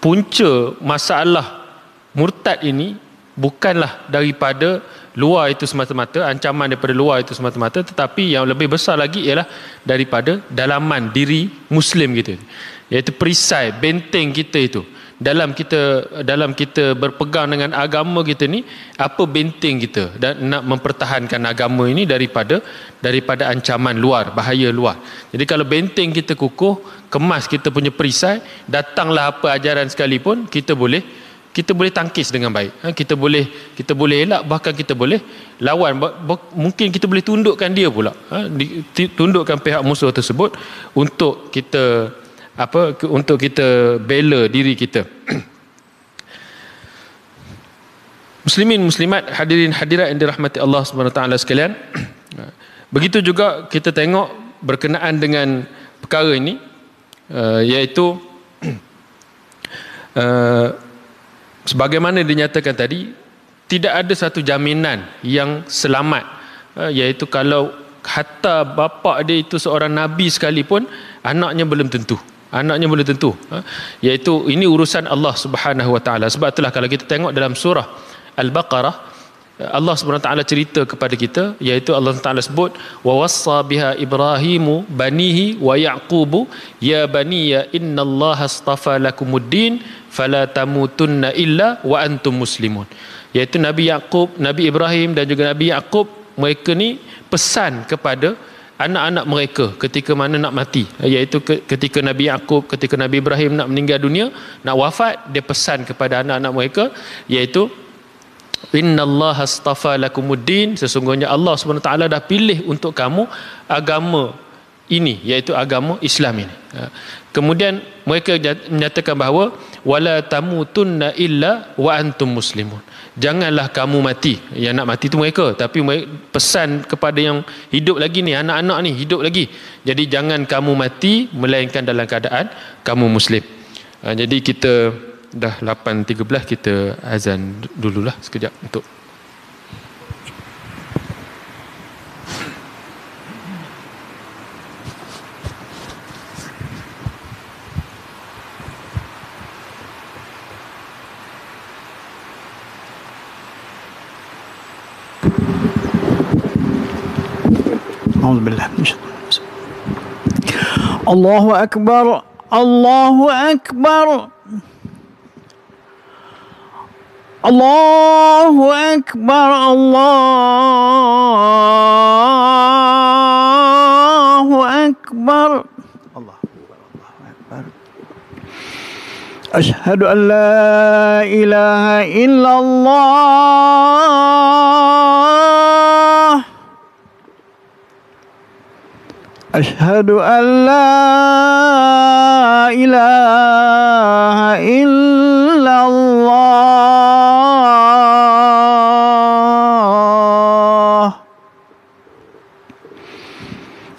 punca masalah murtad ini bukanlah daripada luar itu semata-mata, ancaman daripada luar itu semata-mata, tetapi yang lebih besar lagi ialah daripada dalaman diri Muslim kita, iaitu perisai, benteng kita itu. Dalam kita berpegang dengan agama kita ni, apa benteng kita dan nak mempertahankan agama ini daripada ancaman luar, bahaya luar. Jadi kalau benteng kita kukuh, kemas kita punya perisai, datanglah apa ajaran sekalipun, kita boleh tangkis dengan baik. Kita boleh elak, bahkan kita boleh lawan, mungkin kita boleh tundukkan dia pula, tundukkan pihak musuh tersebut untuk kita bela diri kita. Muslimin muslimat, hadirin hadirat yang dirahmati Allah Subhanahu Wa Taala sekalian, begitu juga kita tengok berkenaan dengan perkara ini, iaitu sebagaimana dinyatakan tadi, tidak ada satu jaminan yang selamat, iaitu kalau hatta bapa dia itu seorang nabi sekalipun, anaknya belum tentu. Iaitu ini urusan Allah Subhanahu Wa Taala. Sebab itulah kalau kita tengok dalam surah Al-Baqarah, Allah Subhanahu Wa Taala cerita kepada kita, iaitu Allah Taala sebut, wa wassa biha Ibrahimu banihi wa Yaqubu ya baniya innallaha astafa lakumuddin fala tamutunna illa wa antum muslimun. Iaitu Nabi Yaqub, Nabi Ibrahim dan juga Nabi Yaqub, mereka ni pesan kepada anak-anak mereka ketika mana nak mati, iaitu ketika Nabi Yaqub, ketika Nabi Ibrahim nak meninggal dunia, nak wafat, dia pesan kepada anak-anak mereka, iaitu innallaha astafa lakumuddin, sesungguhnya Allah SWT dah pilih untuk kamu agama ini, iaitu agama Islam ini. Kemudian mereka menyatakan bahawa wala tamutunna illa wa antum muslimun, janganlah kamu mati. Yang nak mati tu mereka, tapi mereka pesan kepada yang hidup lagi ni, anak-anak ni hidup lagi, jadi jangan kamu mati melainkan dalam keadaan kamu muslim. Jadi kita dah 8.13, kita azan dululah sekejap untuk أعوذ بالله من الشيطان الرجيم. الله أكبر الله أكبر الله أكبر الله أكبر الله أكبر. أشهد أن لا إله إلا الله أشهد أن لا إله إلا الله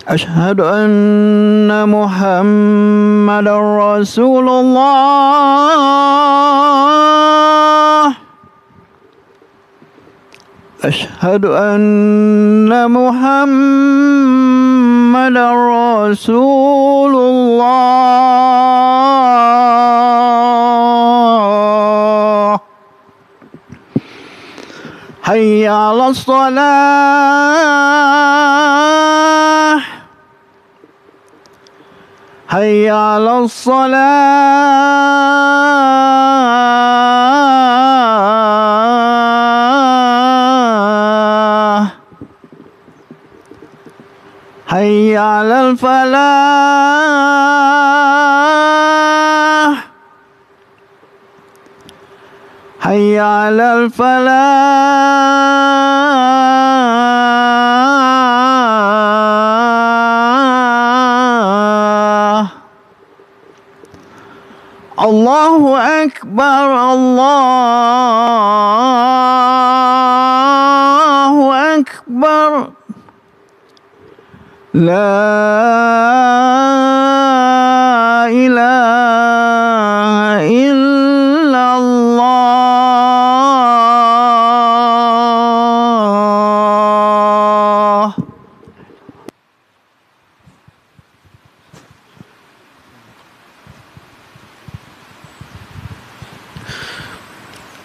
أشهد أن محمدا رسول الله أشهد أن محمدا رسول الله حي على الصلاة حي على الصلاة حي على الفلاح حي على الفلاح الله أكبر الله أكبر لا إله إلا الله.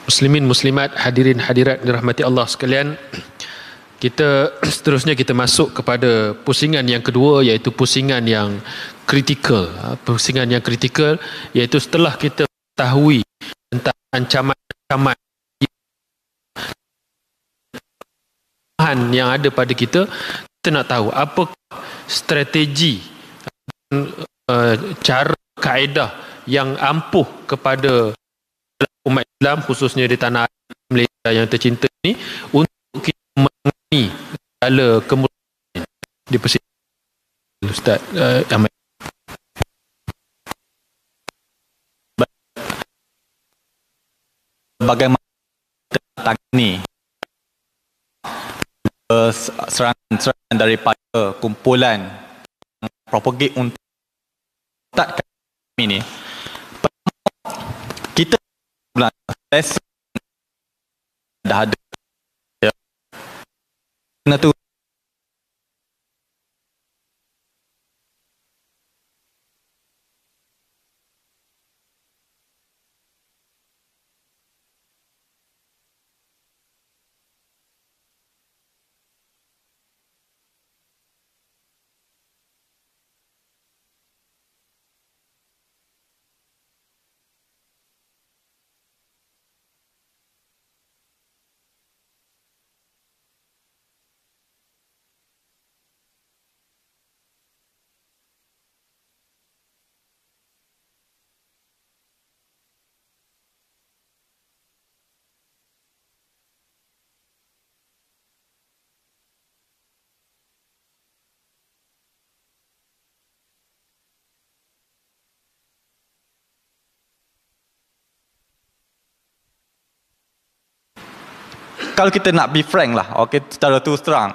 Muslimin muslimat, hadirin hadirat dirahmati Allah sekalian, kita seterusnya kita masuk kepada pusingan yang kedua, iaitu pusingan yang kritikal. Pusingan yang kritikal iaitu setelah kita mengetahui tentang ancaman-ancaman yang ada pada kita, kita nak tahu apa strategi, cara, kaedah yang ampuh kepada umat Islam, khususnya di tanah Malaysia yang tercinta ini, untuk kita menangani segala kemudahan di persidangan. Ustaz Ahmad. Bagaimana kita tangani serangan daripada kumpulan propagate untuk takkan ini. Kita dah ada kena tu kalau kita nak be frank lah, okey, secara terus terang,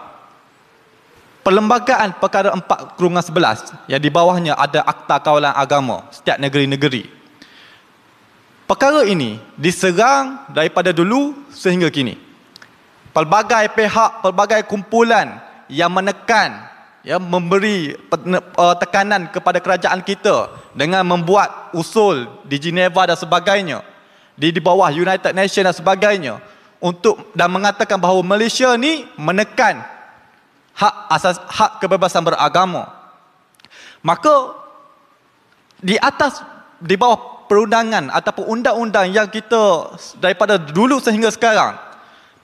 Perlembagaan Perkara 4/11 yang di bawahnya ada Akta Kawalan Agama setiap negeri-negeri. Perkara ini diserang daripada dulu sehingga kini. Pelbagai pihak, pelbagai kumpulan yang menekan, memberi tekanan kepada kerajaan kita dengan membuat usul di Geneva dan sebagainya, di bawah United Nations dan sebagainya, dan mengatakan bahawa Malaysia ni menekan hak kebebasan beragama. Maka di bawah perundangan ataupun undang-undang yang kita daripada dulu sehingga sekarang,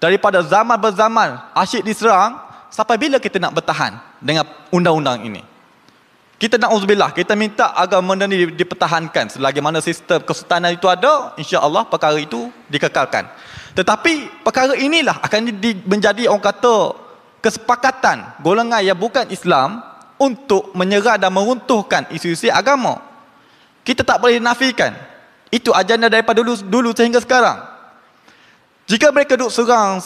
daripada zaman berzaman asyik diserang, sampai bila kita nak bertahan dengan undang-undang ini? Kita na'udzubillah, kita minta agar benda ni dipertahankan. Selagi mana sistem kesultanan itu ada, insya-Allah perkara itu dikekalkan. Tetapi perkara inilah akan menjadi, orang kata, kesepakatan golongan yang bukan Islam untuk menyerang dan meruntuhkan isu-isu agama. Kita tak boleh nafikan. Itu agenda daripada dulu sehingga sekarang. Jika mereka duk serang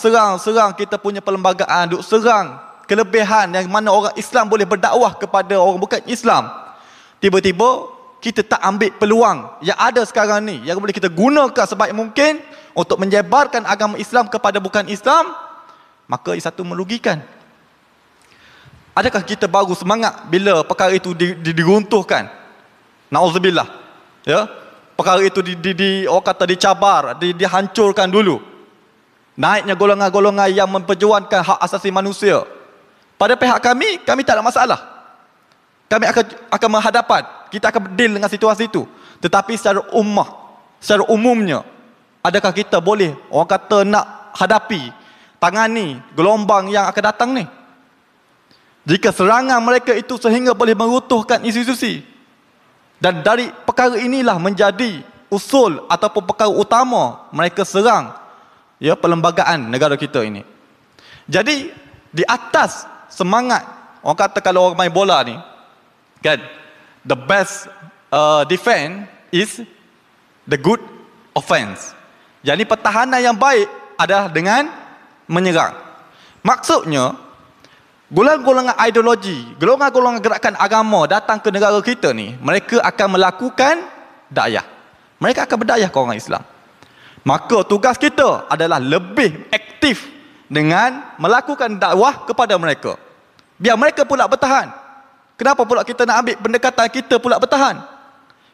kita punya perlembagaan, duk serang kelebihan yang mana orang Islam boleh berdakwah kepada orang bukan Islam, tiba-tiba kita tak ambil peluang yang ada sekarang ni, yang boleh kita gunakan sebaik mungkin untuk menyebarkan agama Islam kepada bukan Islam, maka satu merugikan. Adakah kita baru semangat bila perkara itu diruntuhkan? Na'udzubillah. Ya, perkara itu orang kata dicabar, dihancurkan dulu. Naiknya golongan-golongan yang memperjuangkan hak asasi manusia. Pada pihak kami tak ada masalah. Kami akan menghadapan, kita akan deal dengan situasi itu. Tetapi secara umumnya, adakah kita boleh, orang kata, nak hadapi, tangani gelombang yang akan datang ni? Jika serangan mereka itu sehingga boleh meruntuhkan institusi, dan dari perkara inilah menjadi usul ataupun perkara utama mereka serang perlembagaan negara kita ini. Jadi di atas semangat, orang kata kalau orang main bola ni kan, the best defense is the good offense. Jadi pertahanan yang baik adalah dengan menyerang. Maksudnya golongan-golongan ideologi, golongan-golongan gerakan agama datang ke negara kita ni, mereka akan melakukan dakwah. Mereka akan berdakwah ke orang Islam. Maka tugas kita adalah lebih aktif dengan melakukan dakwah kepada mereka. Biar mereka pula bertahan. Kenapa pula kita nak ambil pendekatan kita pula bertahan?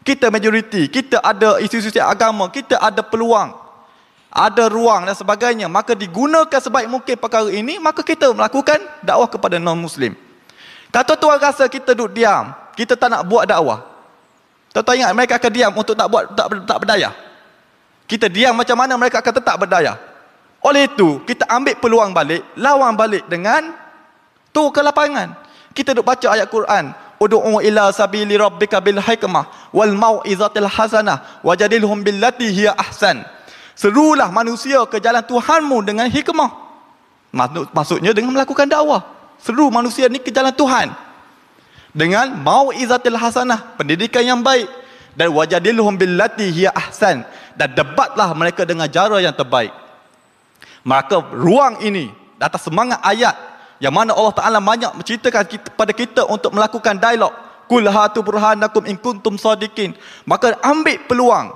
Kita majoriti, kita ada isu-isu agama, kita ada peluang, ada ruang dan sebagainya, maka digunakan sebaik mungkin perkara ini, maka kita melakukan dakwah kepada non-Muslim. Kalau tuan rasa kita duduk diam, kita tak nak buat dakwah, tuan ingat mereka akan diam untuk tak berdaya. Kita diam macam mana mereka akan tetap berdaya. Oleh itu, kita ambil peluang balik, lawan balik dengan turun ke lapangan. Kita duduk baca ayat Quran, ud'u ila sabili rabbika bil hikmah wal mau'izatil hasanah wajadilhum billati hiya ahsan. Serulah manusia ke jalan Tuhanmu dengan hikmah. Maksudnya dengan melakukan dakwah. Seru manusia ni ke jalan Tuhan dengan mau'izatil hasanah, pendidikan yang baik, dan wajadilhum billati hiya ahsan, dan debatlah mereka dengan cara yang terbaik. Maka ruang ini atas semangat ayat yang mana Allah Ta'ala banyak menceritakan kepada kita untuk melakukan dialog, kul hatu burhanakum in kuntum sadiqin. Maka ambil peluang,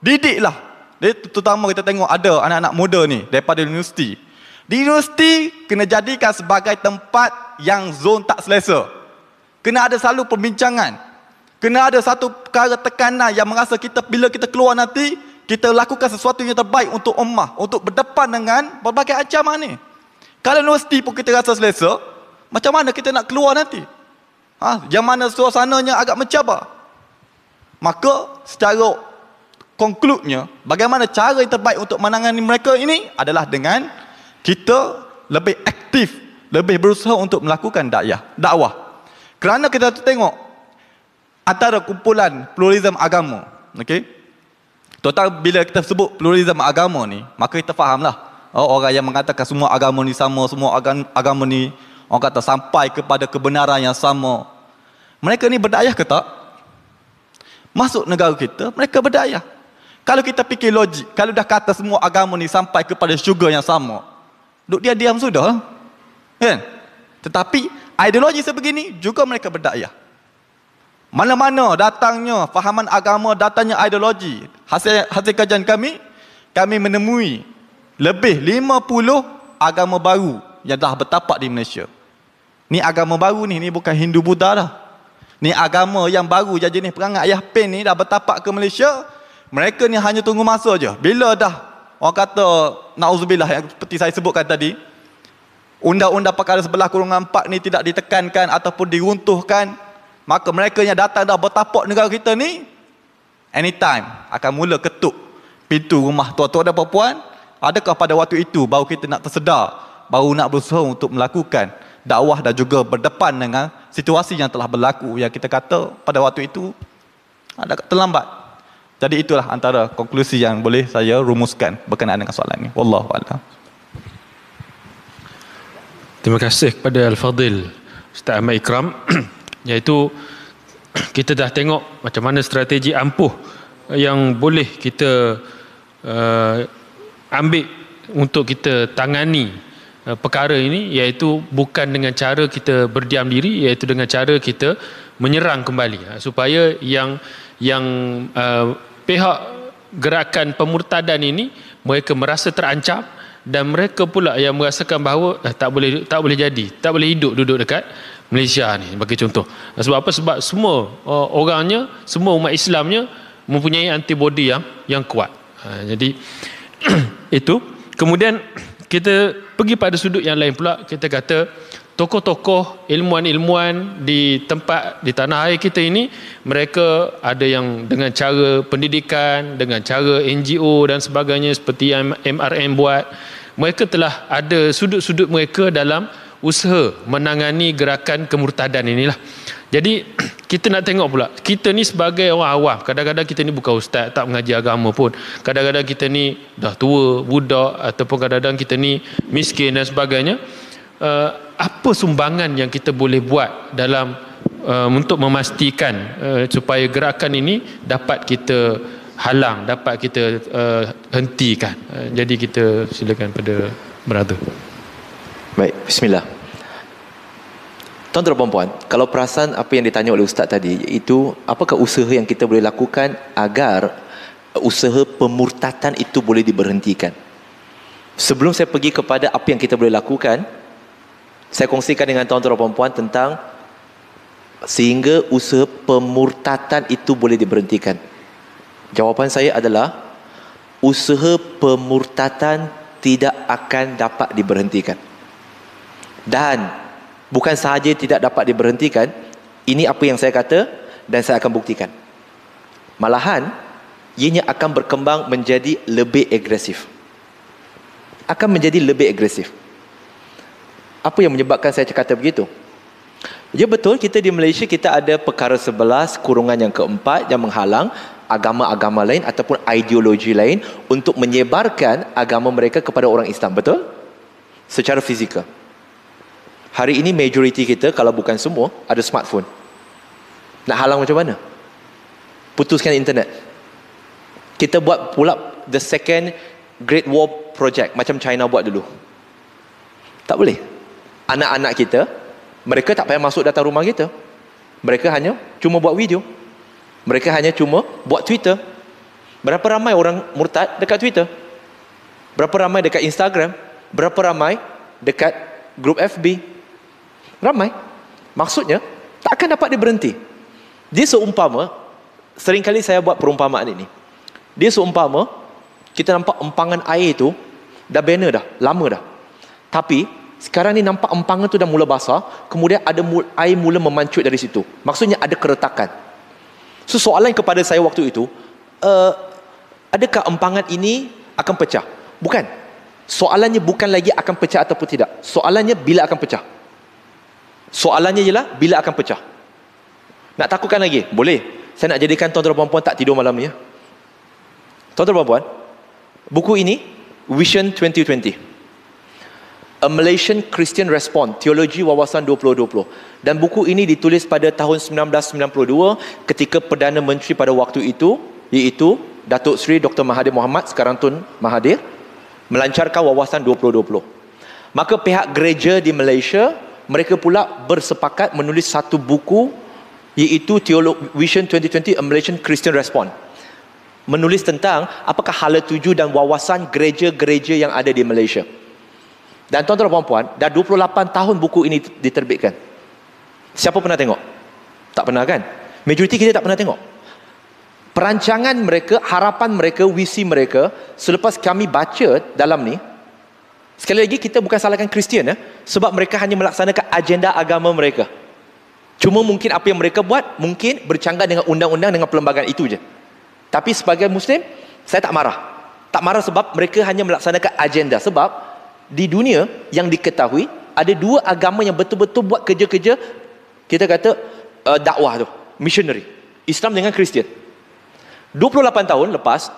didiklah. Terutama kita tengok ada anak-anak muda ni daripada universiti. Di universiti kena jadikan sebagai tempat yang zon tak selesa. Kena ada selalu perbincangan. Kena ada satu perkara tekanan yang merasa kita bila kita keluar nanti, kita lakukan sesuatu yang terbaik untuk ummah, untuk berdepan dengan berbagai ancaman ni. Kalau universiti pun kita rasa selesa, macam mana kita nak keluar nanti? Yang mana suasananya agak mencabar. Maka secara konkludnya, bagaimana cara yang terbaik untuk menangani mereka ini adalah dengan kita lebih aktif, lebih berusaha untuk melakukan dakwah. Kerana kita tengok antara kumpulan pluralisme agama, okey? Total bila kita sebut pluralisme agama ni, maka kita fahamlah orang yang mengatakan semua agama ni sama, semua agama ni orang kata sampai kepada kebenaran yang sama. Mereka ni berdakwah ke tak? Masuk negara kita, mereka berdakwah. Kalau kita fikir logik, kalau dah kata semua agama ni sampai kepada syurga yang sama, Duk dia diam sudah. Kan? Tetapi ideologi sebegini juga mereka berdakwah. Mana-mana datangnya fahaman agama, datangnya ideologi. Hasil kajian kami menemui lebih 50 agama baru yang dah bertapak di Malaysia. Ni agama baru ni bukan Hindu Buddha dah. Ni agama yang baru yang jenis perangai ayah pen ni dah bertapak ke Malaysia. Mereka ni hanya tunggu masa je. Bila dah orang kata na'udzubillah yang seperti saya sebutkan tadi, undang-undang perkara 11/4 ni tidak ditekankan ataupun diruntuhkan, maka mereka yang datang dah bertapak negara kita ni anytime akan mula ketuk pintu rumah tuan-tuan dan puan-puan. Adakah pada waktu itu baru kita nak tersedar, baru nak berusaha untuk melakukan dakwah dan juga berdepan dengan situasi yang telah berlaku yang kita kata pada waktu itu agak terlambat. Jadi itulah antara konklusi yang boleh saya rumuskan berkenaan dengan soalan ini. Wallahu a'lam. Terima kasih kepada Al-Fadhil Ustaz Ahmad Ikram. Iaitu kita dah tengok macam mana strategi ampuh yang boleh kita ambil untuk kita tangani perkara ini, iaitu bukan dengan cara kita berdiam diri, iaitu dengan cara kita menyerang kembali, supaya yang pihak gerakan pemurtadan ini mereka merasa terancam, dan mereka pula yang merasakan bahawa tak boleh jadi, tak boleh hidup duduk dekat Malaysia ni, bagi contoh. Sebab apa? Sebab semua orangnya, semua umat Islamnya mempunyai antibody yang kuat. Jadi itu. Kemudian kita pergi pada sudut yang lain pula, kita kata tokoh-tokoh, ilmuwan-ilmuwan di tempat, di tanah air kita ini, mereka ada yang dengan cara pendidikan, dengan cara NGO dan sebagainya seperti yang MRM buat. Mereka telah ada sudut-sudut mereka dalam usaha menangani gerakan kemurtadan inilah. Jadi kita nak tengok pula, kita ni sebagai orang awam, kadang-kadang kita ni bukan ustaz, tak mengaji agama pun, kadang-kadang kita ni dah tua, budak, ataupun kadang-kadang kita ni miskin dan sebagainya. Apa sumbangan yang kita boleh buat dalam untuk memastikan supaya gerakan ini dapat kita halang, dapat kita hentikan. Jadi kita silakan pada brother. Baik, bismillah. Tuan-tuan dan puan-puan, kalau perasan apa yang ditanya oleh Ustaz tadi, iaitu apakah usaha yang kita boleh lakukan agar usaha pemurtatan itu boleh diberhentikan. Sebelum saya pergi kepada apa yang kita boleh lakukan, saya kongsikan dengan tuan-tuan dan puan-puan tentang sehingga usaha pemurtatan itu boleh diberhentikan. Jawapan saya adalah usaha pemurtatan tidak akan dapat diberhentikan. Dan bukan sahaja tidak dapat diberhentikan, ini apa yang saya kata dan saya akan buktikan. Malahan, ianya akan berkembang menjadi lebih agresif. Akan menjadi lebih agresif. Apa yang menyebabkan saya kata begitu? Ya betul, kita di Malaysia kita ada perkara 11 kurungan yang keempat yang menghalang agama-agama lain ataupun ideologi lain untuk menyebarkan agama mereka kepada orang Islam. Betul? Secara fizikal. Hari ini majoriti kita, kalau bukan semua, ada smartphone. Nak halang macam mana? Putuskan internet. Kita buat pula the second Great Wall Project macam China buat dulu. Tak boleh. Anak-anak kita, mereka tak payah masuk datang rumah kita. Mereka hanya cuma buat video. Mereka hanya cuma buat Twitter. Berapa ramai orang murtad dekat Twitter? Berapa ramai dekat Instagram? Berapa ramai dekat grup FB? Ramai. Maksudnya tak akan dapat dia berhenti. Dia seumpama, seringkali saya buat perumpamaan ini. Dia seumpama kita nampak empangan air tu dah banner dah, lama dah. Tapi sekarang ni nampak empangan tu dah mula basah, kemudian ada air mula memancut dari situ. Maksudnya ada keretakan. So soalan kepada saya waktu itu, adakah empangan ini akan pecah? Bukan. Soalannya bukan lagi akan pecah ataupun tidak. Soalannya bila akan pecah. Soalannya ialah bila akan pecah. Nak takutkan lagi? Boleh. Saya nak jadikan tuan-tuan dan puan-puan tak tidur malam ni ya. Tuan-tuan dan puan-puan, buku ini Vision 2020, A Malaysian Christian Response, Teologi Wawasan 2020. Dan buku ini ditulis pada tahun 1992 ketika Perdana Menteri pada waktu itu, iaitu Datuk Seri Dr. Mahathir Mohamad, sekarang Tun Mahathir, melancarkan Wawasan 2020. Maka pihak gereja di Malaysia, mereka pula bersepakat menulis satu buku, iaitu Vision 2020 A Malaysian Christian Response. Menulis tentang apakah hala tuju dan wawasan gereja-gereja yang ada di Malaysia. Dan tuan-tuan dan puan-puan, dah 28 tahun buku ini diterbitkan. Siapa pernah tengok? Tak pernah kan? Majoriti kita tak pernah tengok. Perancangan mereka, harapan mereka, visi mereka, selepas kami baca dalam ni, sekali lagi kita bukan salahkan Kristian, sebab mereka hanya melaksanakan agenda agama mereka. Cuma mungkin apa yang mereka buat mungkin bercanggah dengan undang-undang, dengan perlembagaan itu je. Tapi sebagai Muslim, saya tak marah. Tak marah sebab mereka hanya melaksanakan agenda. Sebab di dunia yang diketahui, ada dua agama yang betul-betul buat kerja-kerja, kita kata dakwah tu, missionary. Islam dengan Kristian. 28 tahun lepas,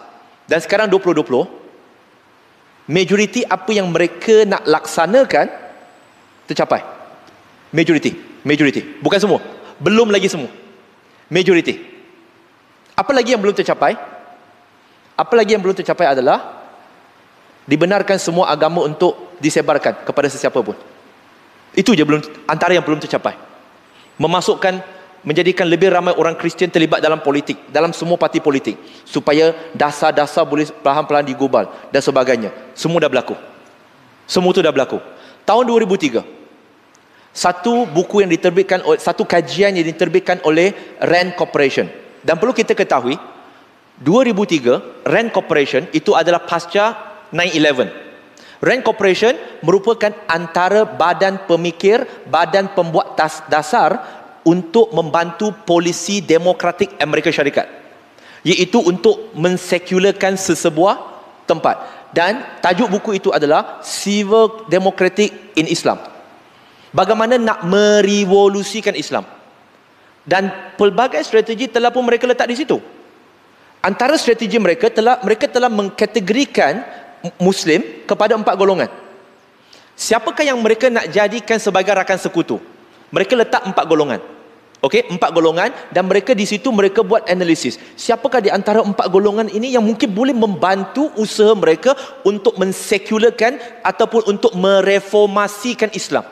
dan sekarang 2020, majoriti apa yang mereka nak laksanakan tercapai. Majoriti. Bukan semua. Belum lagi semua. Majoriti. Apa lagi yang belum tercapai? Apa lagi yang belum tercapai adalah dibenarkan semua agama untuk disebarkan kepada sesiapa pun. Itu je belum, antara yang belum tercapai. Menjadikan lebih ramai orang Kristian terlibat dalam politik, dalam semua parti politik, supaya dasar-dasar boleh perlahan-perlahan digubal dan sebagainya. Semua dah berlaku. Semua itu dah berlaku. Tahun 2003, satu buku yang diterbitkan, satu kajian yang diterbitkan oleh RAND Corporation. Dan perlu kita ketahui, 2003 RAND Corporation itu adalah pasca 9/11. RAND Corporation merupakan antara badan pemikir, badan pembuat dasar untuk membantu polisi demokratik Amerika Syarikat, iaitu untuk mensekularkan sesebuah tempat. Dan tajuk buku itu adalah Civil Democratic in Islam. Bagaimana nak merevolusikan Islam. Dan pelbagai strategi telah pun mereka letak di situ. Antara strategi mereka telah mengkategorikan Muslim kepada 4 golongan. Siapakah yang mereka nak jadikan sebagai rakan sekutu? Mereka letak 4 golongan. Okey, 4 golongan, dan mereka di situ mereka buat analisis. Siapakah di antara 4 golongan ini yang mungkin boleh membantu usaha mereka untuk mensekularkan ataupun untuk mereformasikan Islam?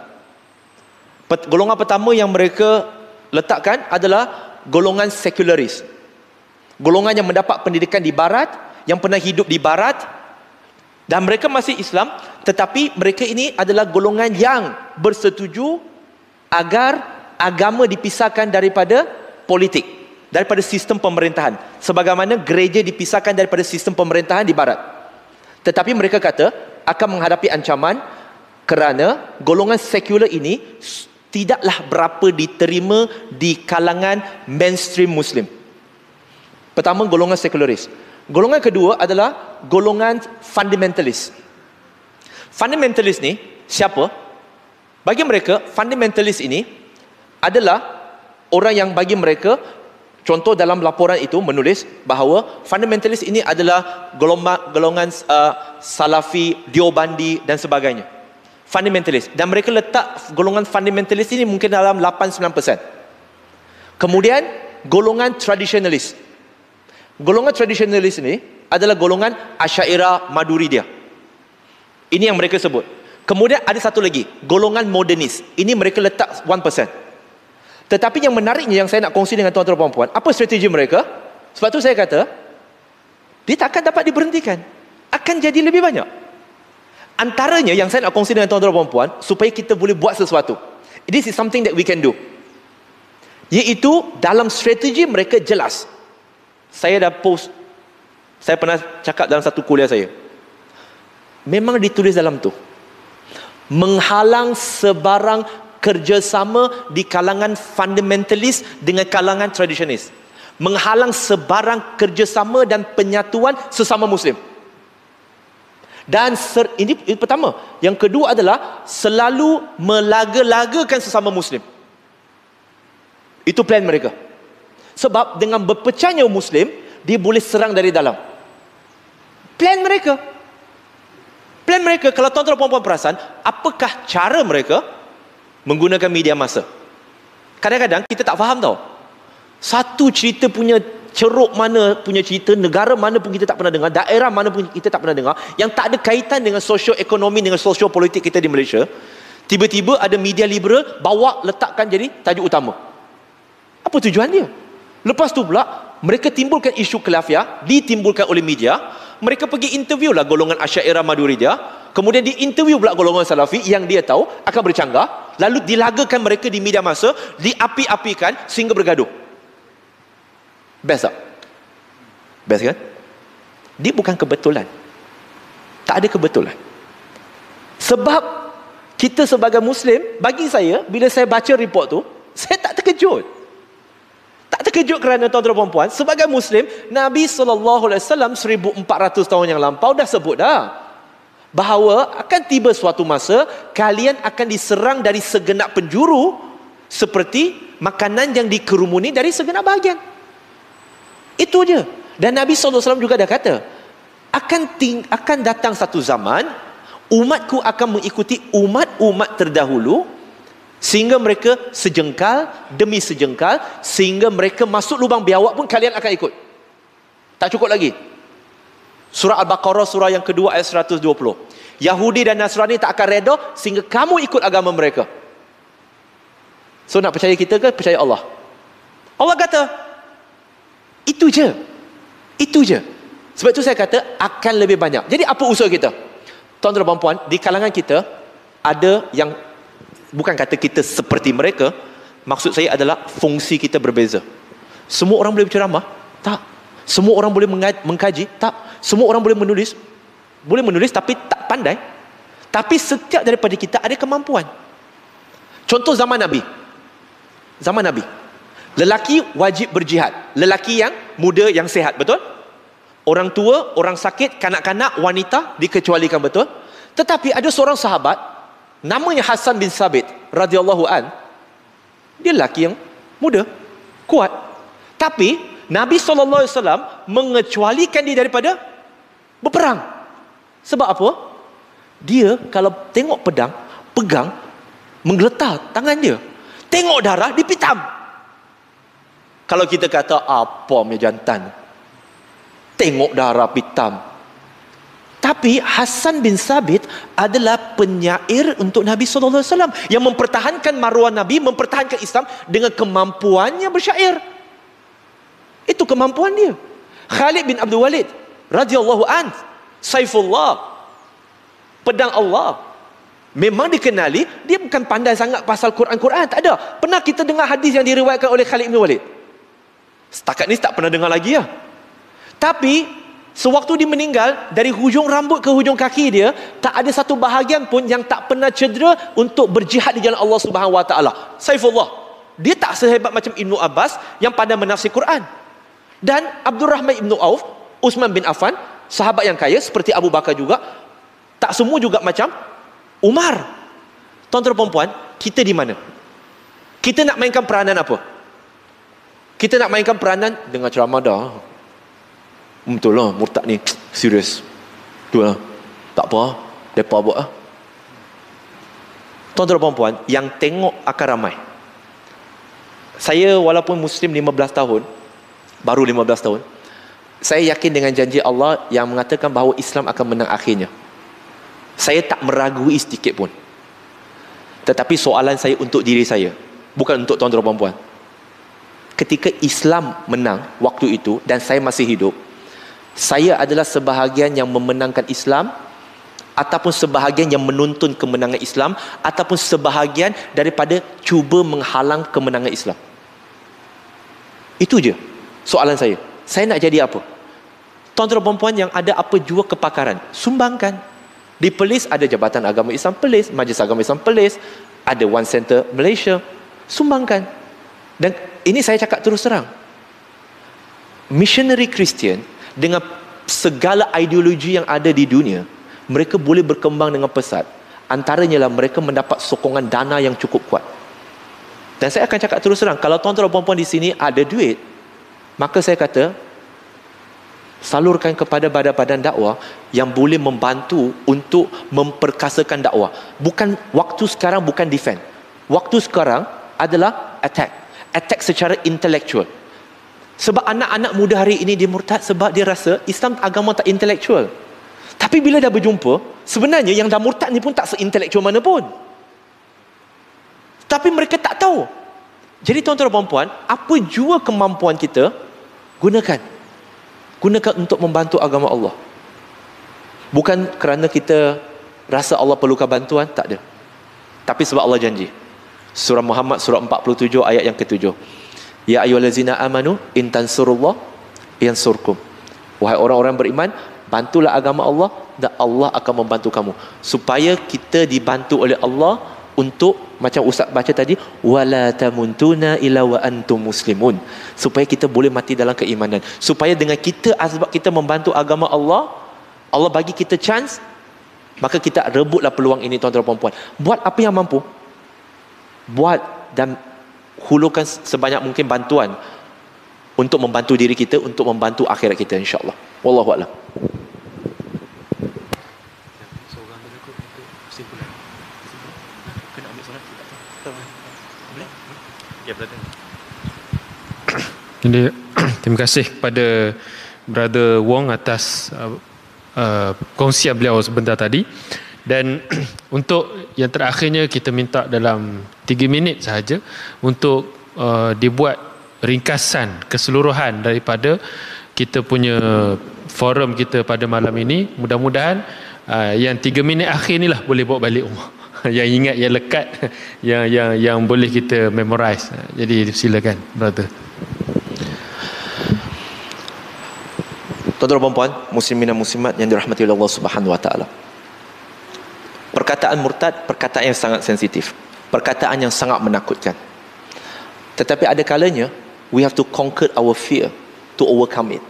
Golongan pertama yang mereka letakkan adalah golongan sekularis. Golongan yang mendapat pendidikan di barat, yang pernah hidup di barat, dan mereka masih Islam, tetapi mereka ini adalah golongan yang bersetuju agar agama dipisahkan daripada politik, daripada sistem pemerintahan, sebagaimana gereja dipisahkan daripada sistem pemerintahan di barat. Tetapi mereka kata akan menghadapi ancaman kerana golongan sekular ini tidaklah berapa diterima di kalangan mainstream Muslim. Pertama, golongan sekularis. Golongan kedua adalah golongan fundamentalis. Fundamentalis ni siapa? Bagi mereka, fundamentalis ini adalah orang yang bagi mereka, contoh dalam laporan itu menulis bahawa fundamentalis ini adalah golongan Salafi, Diobandi dan sebagainya. Fundamentalis. Dan mereka letak golongan fundamentalis ini mungkin dalam 8-9%. Kemudian golongan tradisionalis. Golongan tradisionalis ini adalah golongan Asy'ariyah Maturidiyah. Ini yang mereka sebut. Kemudian ada satu lagi, golongan modernis. Ini mereka letak 1%. Tetapi yang menariknya yang saya nak kongsi dengan tuan-tuan dan puan-puan, apa strategi mereka? Sebab tu saya kata, dia takkan dapat diberhentikan. Akan jadi lebih banyak. Antaranya yang saya nak kongsi dengan tuan-tuan dan puan-puan, supaya kita boleh buat sesuatu. This is something that we can do. Iaitu dalam strategi mereka jelas. Saya dah post, saya pernah cakap dalam satu kuliah saya. Memang ditulis dalam tu. Menghalang sebarang kerjasama di kalangan fundamentalis dengan kalangan tradisionalis. Menghalang sebarang kerjasama dan penyatuan sesama Muslim. Dan ini pertama. Yang kedua adalah selalu melaga-lagakan sesama Muslim. Itu plan mereka. Sebab dengan berpecahnya Muslim, dia boleh serang dari dalam. Plan mereka. Plan mereka, kalau tuan-tuan dan puan-puan perasan, apakah cara mereka menggunakan media massa? Kadang-kadang kita tak faham tau. Satu cerita punya ceruk mana punya cerita, negara mana pun kita tak pernah dengar, daerah mana pun kita tak pernah dengar, yang tak ada kaitan dengan sosio-ekonomi, dengan sosio-politik kita di Malaysia. Tiba-tiba ada media liberal bawa letakkan jadi tajuk utama. Apa tujuan dia? Lepas tu pula mereka timbulkan isu khilafiyah, ditimbulkan oleh media. Mereka pergi interview lah golongan Asy'ariyah Maturidiyah, kemudian diinterview pula golongan Salafi yang dia tahu akan bercanggah, lalu dilagakan mereka di media massa, diapi-apikan sehingga bergaduh. Best tak? Best kan? Dia bukan kebetulan. Tak ada kebetulan. Sebab kita sebagai Muslim, bagi saya, bila saya baca report tu, saya tak terkejut. Tak terkejut kerana tuan-tuan dan puan, sebagai Muslim, Nabi SAW 1400 tahun yang lampau dah sebut dah bahawa akan tiba suatu masa kalian akan diserang dari segenap penjuru seperti makanan yang dikerumuni dari segenap bahagian. Itu je. Dan Nabi SAW juga dah kata, akan datang satu zaman, umatku akan mengikuti umat-umat terdahulu, sehingga mereka sejengkal demi sejengkal, sehingga mereka masuk lubang biawak pun kalian akan ikut. Tak cukup lagi. Surah Al-Baqarah surah yang kedua ayat 120. Yahudi dan Nasrani tak akan reda sehingga kamu ikut agama mereka. So nak percaya kita ke percaya Allah? Allah kata itu je. Itu je. Sebab itu saya kata akan lebih banyak. Jadi apa usaha kita? Tuan-tuan dan puan, di kalangan kita ada yang, bukan kata kita seperti mereka, maksud saya adalah fungsi kita berbeza. Semua orang boleh berceramah? Tak. Semua orang boleh mengkaji? Tak. Semua orang boleh menulis? Boleh menulis tapi tak pandai. Tapi setiap daripada kita ada kemampuan. Contoh zaman Nabi. Zaman Nabi, lelaki wajib berjihad. Lelaki yang muda, yang sihat, betul? Orang tua, orang sakit, kanak-kanak, wanita dikecualikan, betul? Tetapi ada seorang sahabat namanya Hasan bin Sabit radhiyallahu an. Dia lelaki yang muda, kuat. Tapi Nabi SAW mengecualikan dia daripada berperang. Sebab apa? Dia kalau tengok pedang, pegang, menggeletar tangan dia. Tengok darah, dipitam. Kalau kita kata, apa punya jantan, tengok darah pitam. Tapi Hasan bin Sabit adalah penyair untuk Nabi SAW yang mempertahankan maruah Nabi, mempertahankan Islam dengan kemampuannya bersyair. Itu kemampuan dia. Khalid bin Abdul Walid radhiyallahu an, Saifullah, pedang Allah. Memang dikenali dia bukan pandai sangat pasal Quran-Quran, tak ada. Pernah kita dengar hadis yang diriwayatkan oleh Khalid bin Walid? Setakat ni tak pernah dengar lagi ya. Tapi sewaktu dia meninggal, dari hujung rambut ke hujung kaki dia, tak ada satu bahagian pun yang tak pernah cedera untuk berjihad di jalan Allah Subhanahu Wa Taala. Saifullah. Dia tak sehebat macam Ibnu Abbas yang pandai menafsir Quran. Dan Abdul Rahman Ibnu Auf, Uthman bin Affan, sahabat yang kaya seperti Abu Bakar juga, tak semua juga macam Umar. Tuan-tuan dan puan, kita di mana? Kita nak mainkan peranan apa? Kita nak mainkan peranan dengan ceramah dah. Betul lah, murtad ni serius. Tu lah. Tak apa, depa buat lah. Tuan-tuan dan puan, yang tengok akan ramai. Saya walaupun Muslim 15 tahun, baru 15 tahun, saya yakin dengan janji Allah yang mengatakan bahawa Islam akan menang akhirnya. Saya tak meragui sedikit pun. Tetapi soalan saya untuk diri saya, bukan untuk tuan-tuan dan puan. Ketika Islam menang waktu itu dan saya masih hidup, saya adalah sebahagian yang memenangkan Islam, ataupun sebahagian yang menuntun kemenangan Islam, ataupun sebahagian daripada cuba menghalang kemenangan Islam. Itu je soalan saya. Saya nak jadi apa? Tuan-tuan dan puan yang ada apa jua kepakaran, sumbangkan. Di Perlis ada Jabatan Agama Islam Perlis, Majlis Agama Islam Perlis, ada One Center Malaysia. Sumbangkan. Dan ini saya cakap terus terang, missionary Kristian dengan segala ideologi yang ada di dunia, mereka boleh berkembang dengan pesat. Antaranya lah mereka mendapat sokongan dana yang cukup kuat. Dan saya akan cakap terus terang, kalau tuan-tuan dan puan-puan di sini ada duit, maka saya kata salurkan kepada badan-badan dakwah yang boleh membantu untuk memperkasakan dakwah. Bukan waktu sekarang, bukan defend. Waktu sekarang adalah attack. Attack secara intelektual. Sebab anak-anak muda hari ini dia murtad sebab dia rasa Islam agama tak intelektual. Tapi bila dah berjumpa, sebenarnya yang dah murtad ni pun tak se-intelektual mana pun. Tapi mereka tak tahu. Jadi tuan-tuan dan puan-puan, apa jua kemampuan kita, gunakan. Gunakan untuk membantu agama Allah. Bukan kerana kita rasa Allah perlukan bantuan, tak ada. Tapi sebab Allah janji. Surah Muhammad surah 47 ayat yang ke-7. Ya ayyuhallazina amanu in tansurullah yansurkum. Wahai orang-orang beriman, bantulah agama Allah dan Allah akan membantu kamu. Supaya kita dibantu oleh Allah untuk, macam Ustaz baca tadi, wala tamuntuna illa wa antum muslimun. Supaya kita boleh mati dalam keimanan. Supaya dengan kita, sebab kita membantu agama Allah, Allah bagi kita chance, maka kita rebutlah peluang ini tuan-tuan dan puan-puan. Buat apa yang mampu. Buat dan hulurkan sebanyak mungkin bantuan untuk membantu diri kita, untuk membantu akhirat kita, insya-Allah. Wallahu a'lam. Jadi terima kasih kepada Brother Wong atas kongsian beliau sebentar tadi. Dan untuk yang terakhirnya, kita minta dalam 3 minit sahaja untuk dibuat ringkasan keseluruhan daripada kita punya forum kita pada malam ini. Mudah-mudahan yang 3 minit akhir ni lah boleh bawa balik rumah. Yang ingat, yang lekat, yang boleh kita memorize. Jadi silakan brother. Tuan-tuan dan puan-puan, muslimin dan muslimat yang dirahmati oleh Allah Subhanahu wa taala. Perkataan murtad, perkataan yang sangat sensitif, perkataan yang sangat menakutkan. Tetapi ada kalanya we have to conquer our fear to overcome it.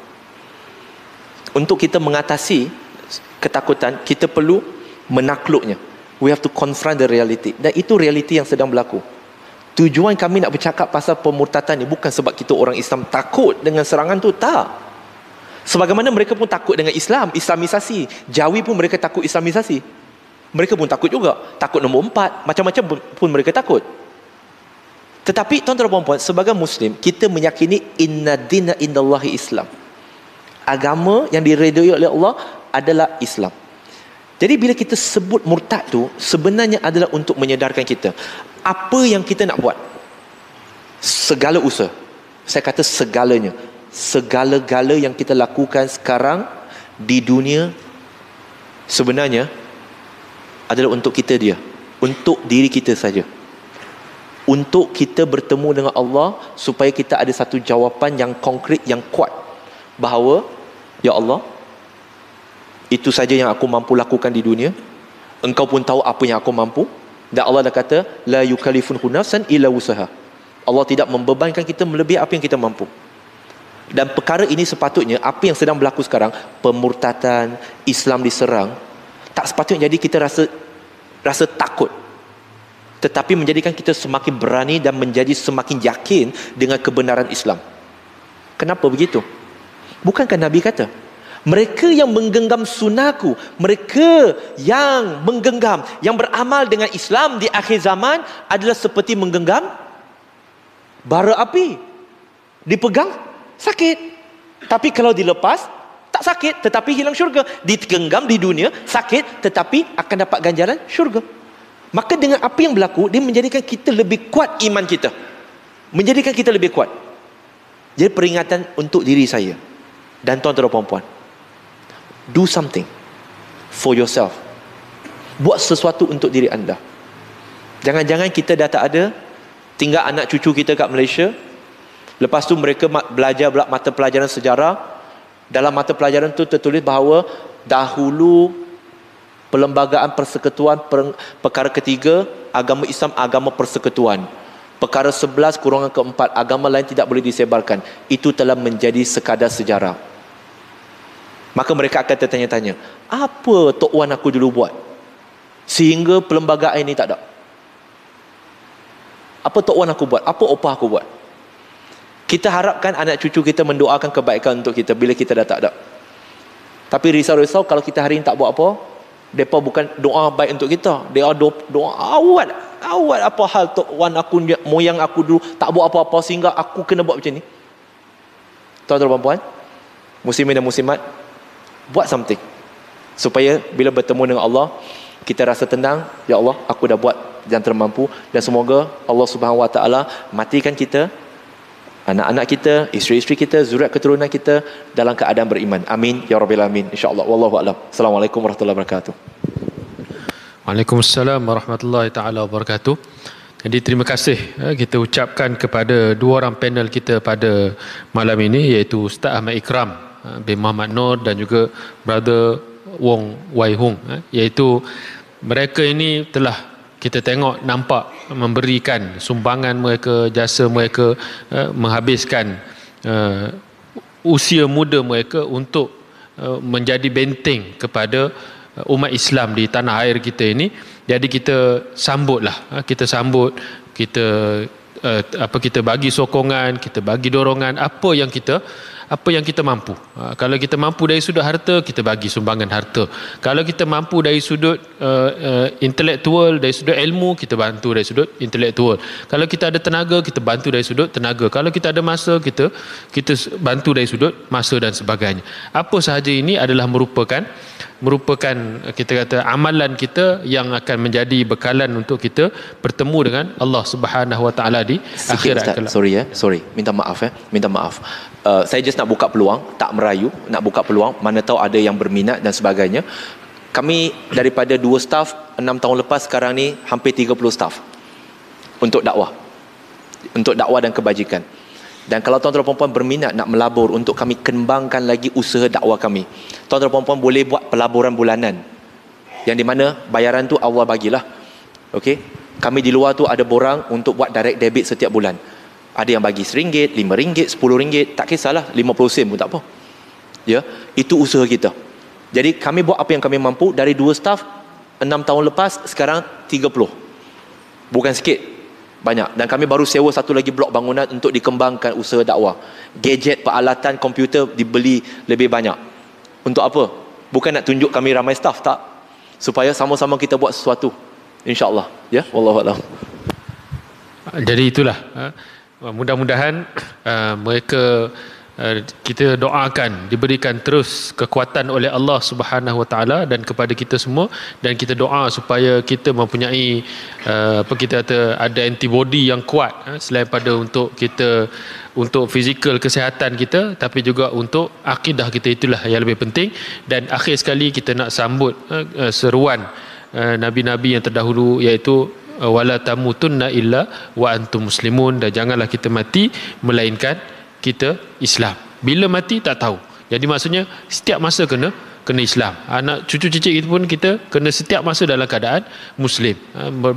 Untuk kita mengatasi ketakutan, kita perlu menakluknya. We have to confront the reality. Dan itu reality yang sedang berlaku. Tujuan kami nak bercakap pasal pemurtadan ni bukan sebab kita orang Islam takut dengan serangan tu, tak. Sebagaimana mereka pun takut dengan Islam, Islamisasi. Jawi pun mereka takut Islamisasi. Mereka pun takut juga. Takut nombor 4, macam-macam pun mereka takut. Tetapi tuan-tuan dan puan-puan, sebagai Muslim, kita meyakini inna dina indallahi Islam. Agama yang diredai oleh Allah adalah Islam. Jadi bila kita sebut murtad tu, sebenarnya adalah untuk menyedarkan kita. Apa yang kita nak buat? Segala usaha. Saya kata segalanya. Segala-gala yang kita lakukan sekarang di dunia sebenarnya adalah untuk kita dia. Untuk diri kita saja. Untuk kita bertemu dengan Allah, supaya kita ada satu jawapan yang konkret, yang kuat. Bahawa, ya Allah, itu saja yang aku mampu lakukan di dunia. Engkau pun tahu apa yang aku mampu. Dan Allah dah kata, la yukallifunhu nafsan illa wusaha. Allah tidak membebankan kita melebihi apa yang kita mampu. Dan perkara ini sepatutnya, apa yang sedang berlaku sekarang, pemurtadan, Islam diserang, tak sepatutnya jadi kita rasa takut. Tetapi menjadikan kita semakin berani dan menjadi semakin yakin dengan kebenaran Islam. Kenapa begitu? Bukankah Nabi kata, mereka yang menggenggam sunnahku, mereka yang menggenggam, yang beramal dengan Islam di akhir zaman adalah seperti menggenggam bara api. Dipegang, sakit. Tapi kalau dilepas, tak sakit, tetapi hilang syurga. Digenggam di dunia, sakit, tetapi akan dapat ganjaran syurga. Maka dengan apa yang berlaku, dia menjadikan kita lebih kuat iman kita. Menjadikan kita lebih kuat. Jadi peringatan untuk diri saya dan tuan-tuan dan puan-puan. Do something for yourself. Buat sesuatu untuk diri anda. Jangan-jangan kita dah tak ada, tinggal anak cucu kita kat Malaysia. Lepas tu mereka belajar mata pelajaran sejarah. Dalam mata pelajaran tu tertulis bahawa dahulu Perlembagaan Persekutuan perkara ketiga, agama Islam agama persekutuan. Perkara 11 kurangan keempat, agama lain tidak boleh disebarkan. Itu telah menjadi sekadar sejarah. Maka mereka akan tertanya-tanya, apa Tok Wan aku dulu buat sehingga perlembagaan ini tak ada? Apa Tok Wan aku buat? Apa opah aku buat? Kita harapkan anak cucu kita mendoakan kebaikan untuk kita bila kita dah tak ada. Tapi risau-risau kalau kita hari ini tak buat apa, mereka bukan doa baik untuk kita. Dia doa awat apa hal Tok Wan aku, moyang aku dulu tak buat apa-apa sehingga aku kena buat macam ni. Tuan-tuan dan puan, muslimin dan muslimat, buat something supaya bila bertemu dengan Allah kita rasa tenang. Ya Allah, aku dah buat yang termampu, dan semoga Allah Subhanahu Wa Taala matikan kita, anak-anak kita, isteri-isteri kita, zuriat keturunan kita dalam keadaan beriman. Amin ya rabbil alamin, insyaallah. Wallahu a'lam. Assalamualaikum warahmatullahi wabarakatuh. Waalaikumsalam warahmatullahi taala wabarakatuh. Jadi terima kasih kita ucapkan kepada dua orang panel kita pada malam ini, iaitu Ustaz Ahmad Ikram bin Muhammad Nur dan juga Brother Wong Wai Hung, iaitu mereka ini telah kita tengok nampak memberikan sumbangan mereka, jasa mereka, menghabiskan usia muda mereka untuk menjadi benteng kepada umat Islam di tanah air kita ini. Jadi kita sambutlah, kita sambut, kita bagi sokongan, kita bagi dorongan apa yang kita mampu. Kalau kita mampu dari sudut harta, kita bagi sumbangan harta. Kalau kita mampu dari sudut intelektual, dari sudut ilmu, kita bantu dari sudut intelektual. Kalau kita ada tenaga, kita bantu dari sudut tenaga. Kalau kita ada masa, kita bantu dari sudut masa dan sebagainya. Apa sahaja ini adalah merupakan kita kata amalan kita yang akan menjadi bekalan untuk kita bertemu dengan Allah Subhanahu Wa Taala di akhirat kelak. Sorry, minta maaf. Saya just nak buka peluang, tak merayu, nak buka peluang, mana tahu ada yang berminat dan sebagainya. Kami daripada 2 staff 6 tahun lepas, sekarang ni hampir 30 staff untuk dakwah dan kebajikan. Dan kalau tuan-tuan dan puan berminat nak melabur untuk kami kembangkan lagi usaha dakwah kami, tuan-tuan dan puan boleh buat pelaburan bulanan, yang di mana bayaran tu Allah bagilah. Okey, kami di luar tu ada borang untuk buat direct debit setiap bulan. Ada yang bagi RM1, RM5, RM10, tak kisahlah, 50 sen pun tak apa. Ya, itu usaha kita. Jadi kami buat apa yang kami mampu. Dari 2 staff 6 tahun lepas, sekarang 30. Bukan sikit, banyak. Dan kami baru sewa satu lagi blok bangunan untuk dikembangkan usaha dakwah. Gadget, peralatan, komputer dibeli lebih banyak. Untuk apa? Bukan nak tunjuk kami ramai staff, tak. Supaya sama-sama kita buat sesuatu, InsyaAllah. Ya, wallahualam. Jadi itulah, mudah-mudahan mereka, kita doakan diberikan terus kekuatan oleh Allah Subhanahu Wa Taala dan kepada kita semua, dan kita doa supaya kita mempunyai kita kata ada antibody yang kuat, selain pada untuk fizikal kesihatan kita, tapi juga untuk akidah kita. Itulah yang lebih penting. Dan akhir sekali kita nak sambut seruan nabi-nabi yang terdahulu, iaitu wala tamutunna illa wa antum muslimun, dan janganlah kita mati melainkan kita Islam. Bila mati tak tahu. Jadi maksudnya setiap masa kena Islam. Anak cucu cicit kita pun kita kena setiap masa dalam keadaan Muslim,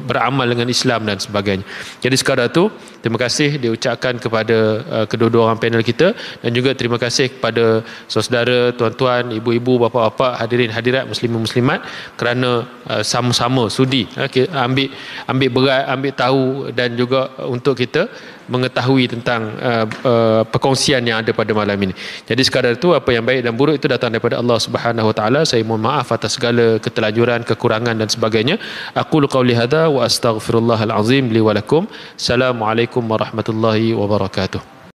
beramal dengan Islam dan sebagainya. Jadi sekadar tu, terima kasih diucapkan kepada kedua-dua orang panel kita, dan juga terima kasih kepada saudara, tuan-tuan, ibu-ibu, bapa-bapa, hadirin hadirat, muslimin muslimat, kerana sama-sama sudi ambil berat, ambil tahu, dan juga untuk kita mengetahui tentang perkongsian yang ada pada malam ini. Jadi sekadar itu, apa yang baik dan buruk itu datang daripada Allah Subhanahu Wa Taala. Saya mohon maaf atas segala ketelajuran, kekurangan dan sebagainya. Aqulu qauli hadza wa astaghfirullahal azim li wa lakum. Assalamualaikum warahmatullahi wabarakatuh.